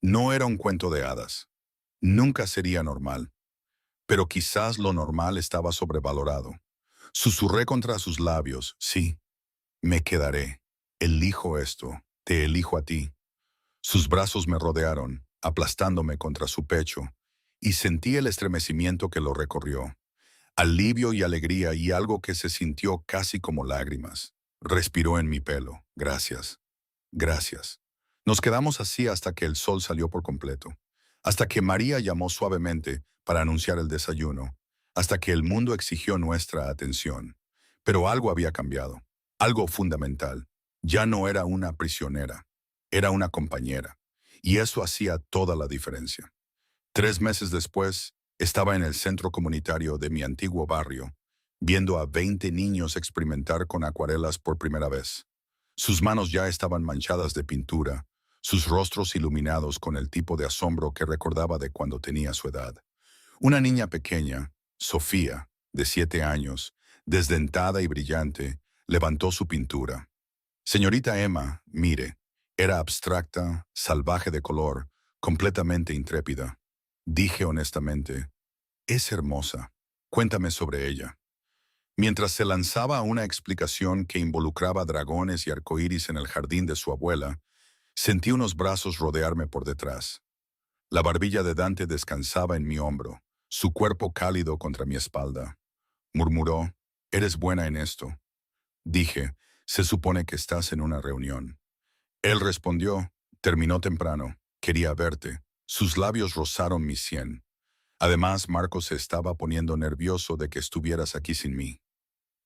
No era un cuento de hadas. Nunca sería normal. Pero quizás lo normal estaba sobrevalorado. Susurré contra sus labios, sí, me quedaré. Elijo esto, te elijo a ti. Sus brazos me rodearon, aplastándome contra su pecho, y sentí el estremecimiento que lo recorrió. Alivio y alegría y algo que se sintió casi como lágrimas. Respiró en mi pelo. Gracias. Gracias. Nos quedamos así hasta que el sol salió por completo, hasta que María llamó suavemente para anunciar el desayuno, hasta que el mundo exigió nuestra atención. Pero algo había cambiado, algo fundamental. Ya no era una prisionera, era una compañera, y eso hacía toda la diferencia. 3 meses después, estaba en el centro comunitario de mi antiguo barrio, viendo a 20 niños experimentar con acuarelas por primera vez. Sus manos ya estaban manchadas de pintura, sus rostros iluminados con el tipo de asombro que recordaba de cuando tenía su edad. Una niña pequeña, Sofía, de 7 años, desdentada y brillante, levantó su pintura. Señorita Emma, mire, era abstracta, salvaje de color, completamente intrépida. Dije honestamente, es hermosa. Cuéntame sobre ella. Mientras se lanzaba a una explicación que involucraba dragones y arcoíris en el jardín de su abuela, sentí unos brazos rodearme por detrás. La barbilla de Dante descansaba en mi hombro, su cuerpo cálido contra mi espalda. Murmuró, eres buena en esto. Dije, se supone que estás en una reunión. Él respondió, terminó temprano, quería verte. Sus labios rozaron mi sien. Además, Marco se estaba poniendo nervioso de que estuvieras aquí sin mí.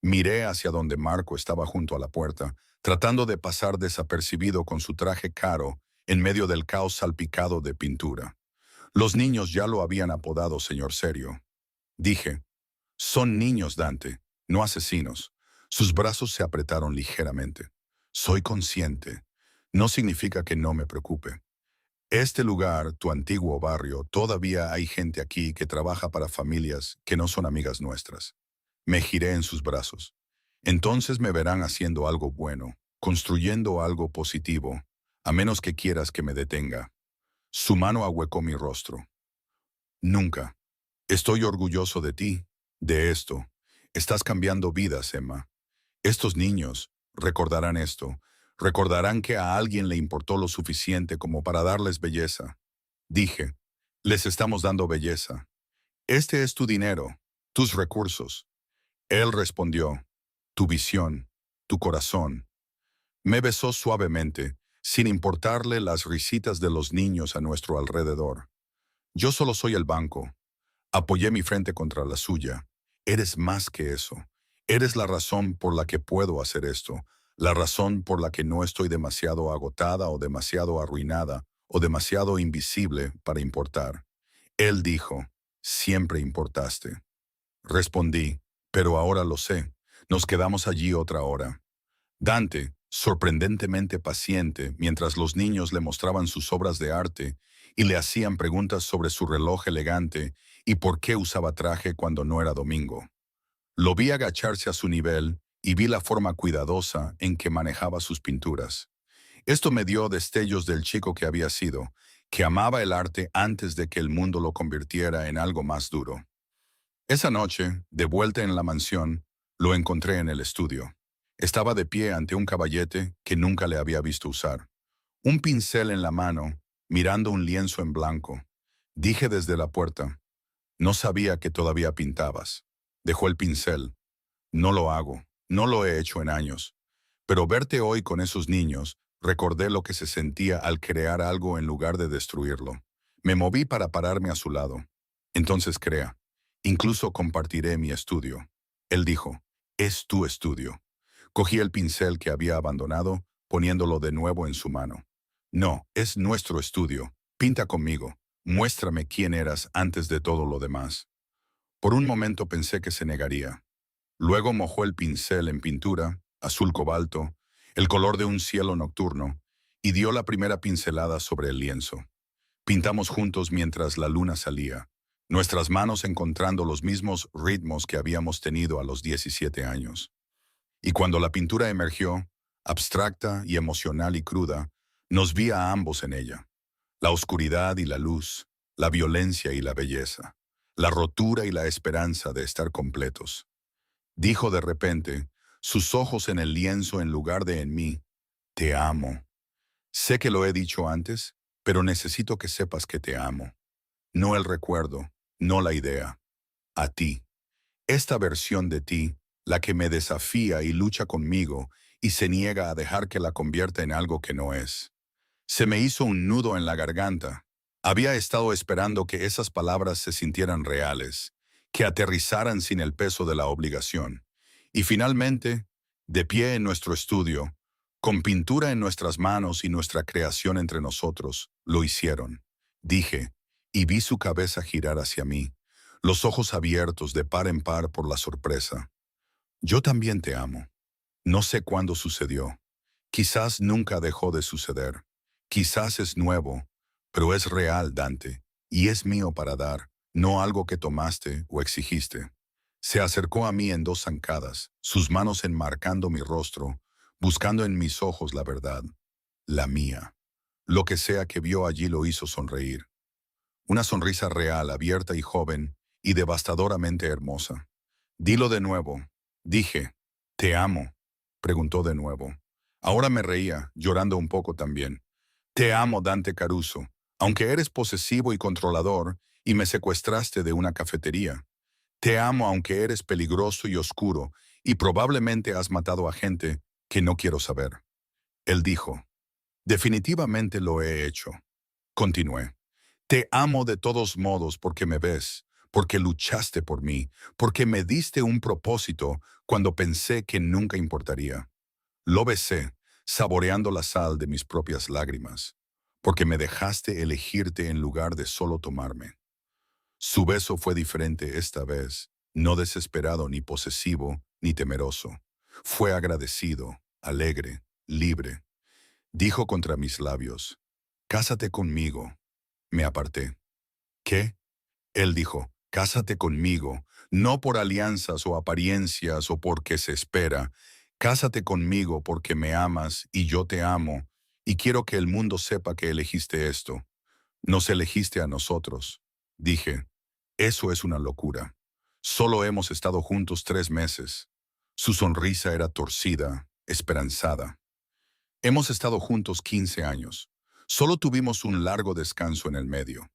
Miré hacia donde Marco estaba junto a la puerta, tratando de pasar desapercibido con su traje caro en medio del caos salpicado de pintura. Los niños ya lo habían apodado señor serio. Dije, son niños, Dante, no asesinos. Sus brazos se apretaron ligeramente. Soy consciente. No significa que no me preocupe. Este lugar, tu antiguo barrio, todavía hay gente aquí que trabaja para familias que no son amigas nuestras. Me giré en sus brazos. Entonces me verán haciendo algo bueno, construyendo algo positivo, a menos que quieras que me detenga. Su mano ahuecó mi rostro. Nunca. Estoy orgulloso de ti, de esto. Estás cambiando vidas, Emma. Estos niños recordarán esto. Recordarán que a alguien le importó lo suficiente como para darles belleza. Dije, les estamos dando belleza. Este es tu dinero, tus recursos. Él respondió, tu visión, tu corazón. Me besó suavemente, sin importarle las risitas de los niños a nuestro alrededor. Yo solo soy el banco. Apoyé mi frente contra la suya. Eres más que eso. Eres la razón por la que puedo hacer esto, la razón por la que no estoy demasiado agotada o demasiado arruinada o demasiado invisible para importar. Él dijo, siempre importaste. Respondí, pero ahora lo sé. Nos quedamos allí otra hora. Dante, sorprendentemente paciente, mientras los niños le mostraban sus obras de arte y le hacían preguntas sobre su reloj elegante y por qué usaba traje cuando no era domingo. Lo vi agacharse a su nivel y vi la forma cuidadosa en que manejaba sus pinturas. Esto me dio destellos del chico que había sido, que amaba el arte antes de que el mundo lo convirtiera en algo más duro. Esa noche, de vuelta en la mansión, lo encontré en el estudio. Estaba de pie ante un caballete que nunca le había visto usar. Un pincel en la mano, mirando un lienzo en blanco. Dije desde la puerta, no sabía que todavía pintabas. Dejó el pincel. No lo hago, no lo he hecho en años. Pero verte hoy con esos niños, recordé lo que se sentía al crear algo en lugar de destruirlo. Me moví para pararme a su lado. Entonces crea. Incluso compartiré mi estudio. Él dijo, es tu estudio. Cogí el pincel que había abandonado, poniéndolo de nuevo en su mano. No, es nuestro estudio. Pinta conmigo. Muéstrame quién eras antes de todo lo demás. Por un momento pensé que se negaría. Luego mojó el pincel en pintura, azul cobalto, el color de un cielo nocturno, y dio la primera pincelada sobre el lienzo. Pintamos juntos mientras la luna salía, nuestras manos encontrando los mismos ritmos que habíamos tenido a los 17 años. Y cuando la pintura emergió, abstracta y emocional y cruda, nos vi a ambos en ella. La oscuridad y la luz, la violencia y la belleza, la rotura y la esperanza de estar completos. Dijo de repente, sus ojos en el lienzo en lugar de en mí, te amo. Sé que lo he dicho antes, pero necesito que sepas que te amo. No el recuerdo, no la idea. A ti. Esta versión de ti, la que me desafía y lucha conmigo y se niega a dejar que la convierta en algo que no es. Se me hizo un nudo en la garganta. Había estado esperando que esas palabras se sintieran reales, que aterrizaran sin el peso de la obligación. Y finalmente, de pie en nuestro estudio, con pintura en nuestras manos y nuestra creación entre nosotros, lo hicieron. Dije, y vi su cabeza girar hacia mí, los ojos abiertos de par en par por la sorpresa. Yo también te amo. No sé cuándo sucedió. Quizás nunca dejó de suceder. Quizás es nuevo, pero es real, Dante, y es mío para dar, no algo que tomaste o exigiste. Se acercó a mí en dos zancadas, sus manos enmarcando mi rostro, buscando en mis ojos la verdad, la mía. Lo que sea que vio allí lo hizo sonreír. Una sonrisa real, abierta y joven, y devastadoramente hermosa. Dilo de nuevo. Dije, te amo. Preguntó de nuevo. Ahora me reía, llorando un poco también. Te amo, Dante Caruso, aunque eres posesivo y controlador y me secuestraste de una cafetería. Te amo aunque eres peligroso y oscuro y probablemente has matado a gente que no quiero saber. Él dijo, definitivamente lo he hecho. Continué. Te amo de todos modos porque me ves, porque luchaste por mí, porque me diste un propósito cuando pensé que nunca importaría. Lo besé, saboreando la sal de mis propias lágrimas, porque me dejaste elegirte en lugar de solo tomarme. Su beso fue diferente esta vez, no desesperado ni posesivo ni temeroso. Fue agradecido, alegre, libre. Dijo contra mis labios, «Cásate conmigo». Me aparté. «¿Qué?». Él dijo, «Cásate conmigo, no por alianzas o apariencias o porque se espera. Cásate conmigo porque me amas y yo te amo, y quiero que el mundo sepa que elegiste esto. Nos elegiste a nosotros». Dije, «Eso es una locura. Solo hemos estado juntos 3 meses». Su sonrisa era torcida, esperanzada. «Hemos estado juntos 15 años. Solo tuvimos un largo descanso en el medio».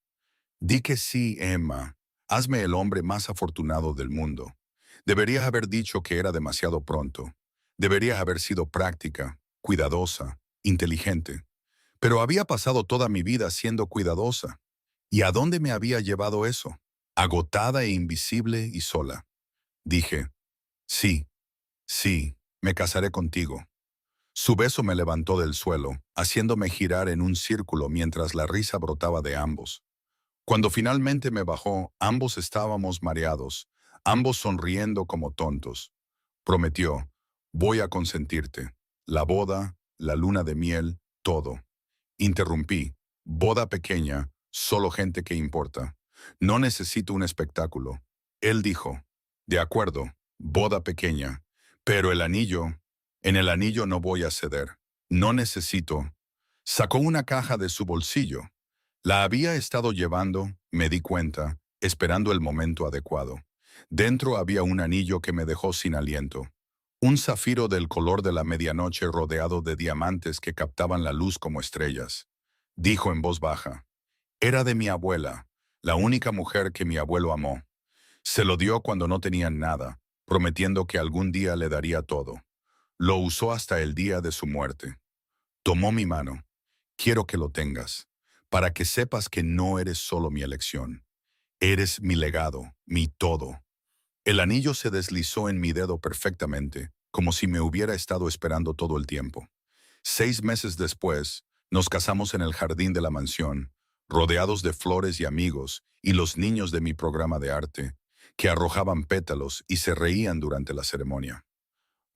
«Di que sí, Emma. Hazme el hombre más afortunado del mundo». Deberías haber dicho que era demasiado pronto. Deberías haber sido práctica, cuidadosa, inteligente. Pero había pasado toda mi vida siendo cuidadosa. ¿Y a dónde me había llevado eso? Agotada e invisible y sola. Dije, sí, sí, me casaré contigo. Su beso me levantó del suelo, haciéndome girar en un círculo mientras la risa brotaba de ambos. Cuando finalmente me bajó, ambos estábamos mareados, ambos sonriendo como tontos. Prometió, voy a consentirte. La boda, la luna de miel, todo. Interrumpí. Boda pequeña, solo gente que importa. No necesito un espectáculo. Él dijo, de acuerdo, boda pequeña, pero en el anillo no voy a ceder. No necesito. Sacó una caja de su bolsillo. La había estado llevando, me di cuenta, esperando el momento adecuado. Dentro había un anillo que me dejó sin aliento. Un zafiro del color de la medianoche rodeado de diamantes que captaban la luz como estrellas. Dijo en voz baja, era de mi abuela, la única mujer que mi abuelo amó. Se lo dio cuando no tenían nada, prometiendo que algún día le daría todo. Lo usó hasta el día de su muerte. Tomó mi mano. Quiero que lo tengas, para que sepas que no eres solo mi elección. Eres mi legado, mi todo. El anillo se deslizó en mi dedo perfectamente, como si me hubiera estado esperando todo el tiempo. 6 meses después, nos casamos en el jardín de la mansión, rodeados de flores y amigos, y los niños de mi programa de arte, que arrojaban pétalos y se reían durante la ceremonia.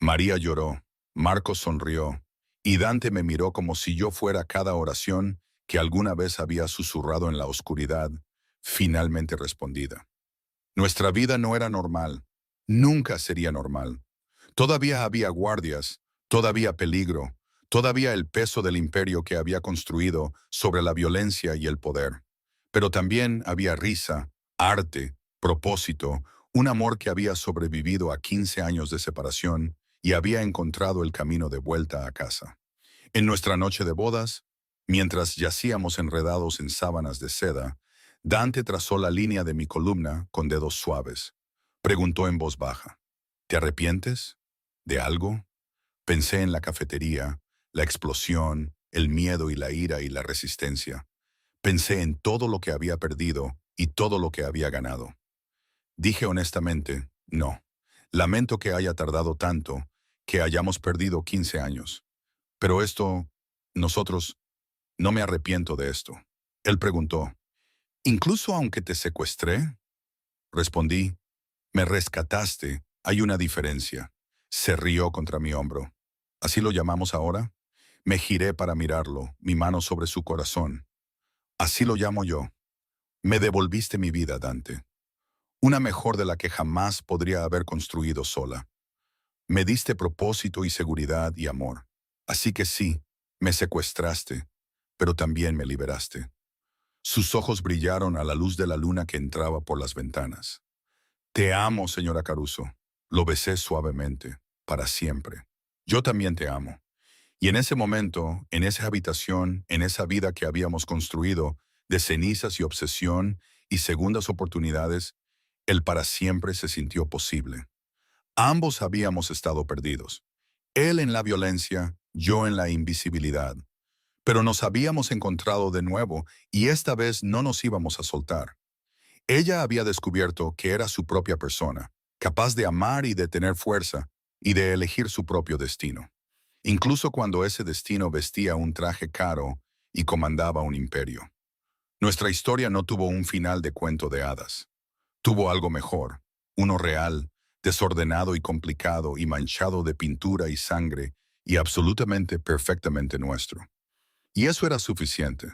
María lloró, Marcos sonrió, y Dante me miró como si yo fuera cada oración que alguna vez había susurrado en la oscuridad, finalmente respondida. Nuestra vida no era normal, nunca sería normal. Todavía había guardias, todavía peligro, todavía el peso del imperio que había construido sobre la violencia y el poder. Pero también había risa, arte, propósito, un amor que había sobrevivido a 15 años de separación y había encontrado el camino de vuelta a casa. En nuestra noche de bodas, mientras yacíamos enredados en sábanas de seda, Dante trazó la línea de mi columna con dedos suaves. Preguntó en voz baja. ¿Te arrepientes? ¿De algo? Pensé en la cafetería, la explosión, el miedo y la ira y la resistencia. Pensé en todo lo que había perdido y todo lo que había ganado. Dije honestamente, no. Lamento que haya tardado tanto, que hayamos perdido 15 años. Pero nosotros, no me arrepiento de esto. Él preguntó, ¿incluso aunque te secuestré? Respondí, me rescataste, hay una diferencia. Se rió contra mi hombro. ¿Así lo llamamos ahora? Me giré para mirarlo, mi mano sobre su corazón. Así lo llamo yo. Me devolviste mi vida, Dante. Una mejor de la que jamás podría haber construido sola. Me diste propósito y seguridad y amor. Así que sí, me secuestraste, pero también me liberaste. Sus ojos brillaron a la luz de la luna que entraba por las ventanas. Te amo, señora Caruso. Lo besé suavemente, para siempre. Yo también te amo. Y en ese momento, en esa habitación, en esa vida que habíamos construido, de cenizas y obsesión y segundas oportunidades, el para siempre se sintió posible. Ambos habíamos estado perdidos. Él en la violencia, yo en la invisibilidad. Pero nos habíamos encontrado de nuevo y esta vez no nos íbamos a soltar. Ella había descubierto que era su propia persona, capaz de amar y de tener fuerza y de elegir su propio destino. Incluso cuando ese destino vestía un traje caro y comandaba un imperio. Nuestra historia no tuvo un final de cuento de hadas. Tuvo algo mejor, uno real, desordenado y complicado y manchado de pintura y sangre y absolutamente perfectamente nuestro. Y eso era suficiente.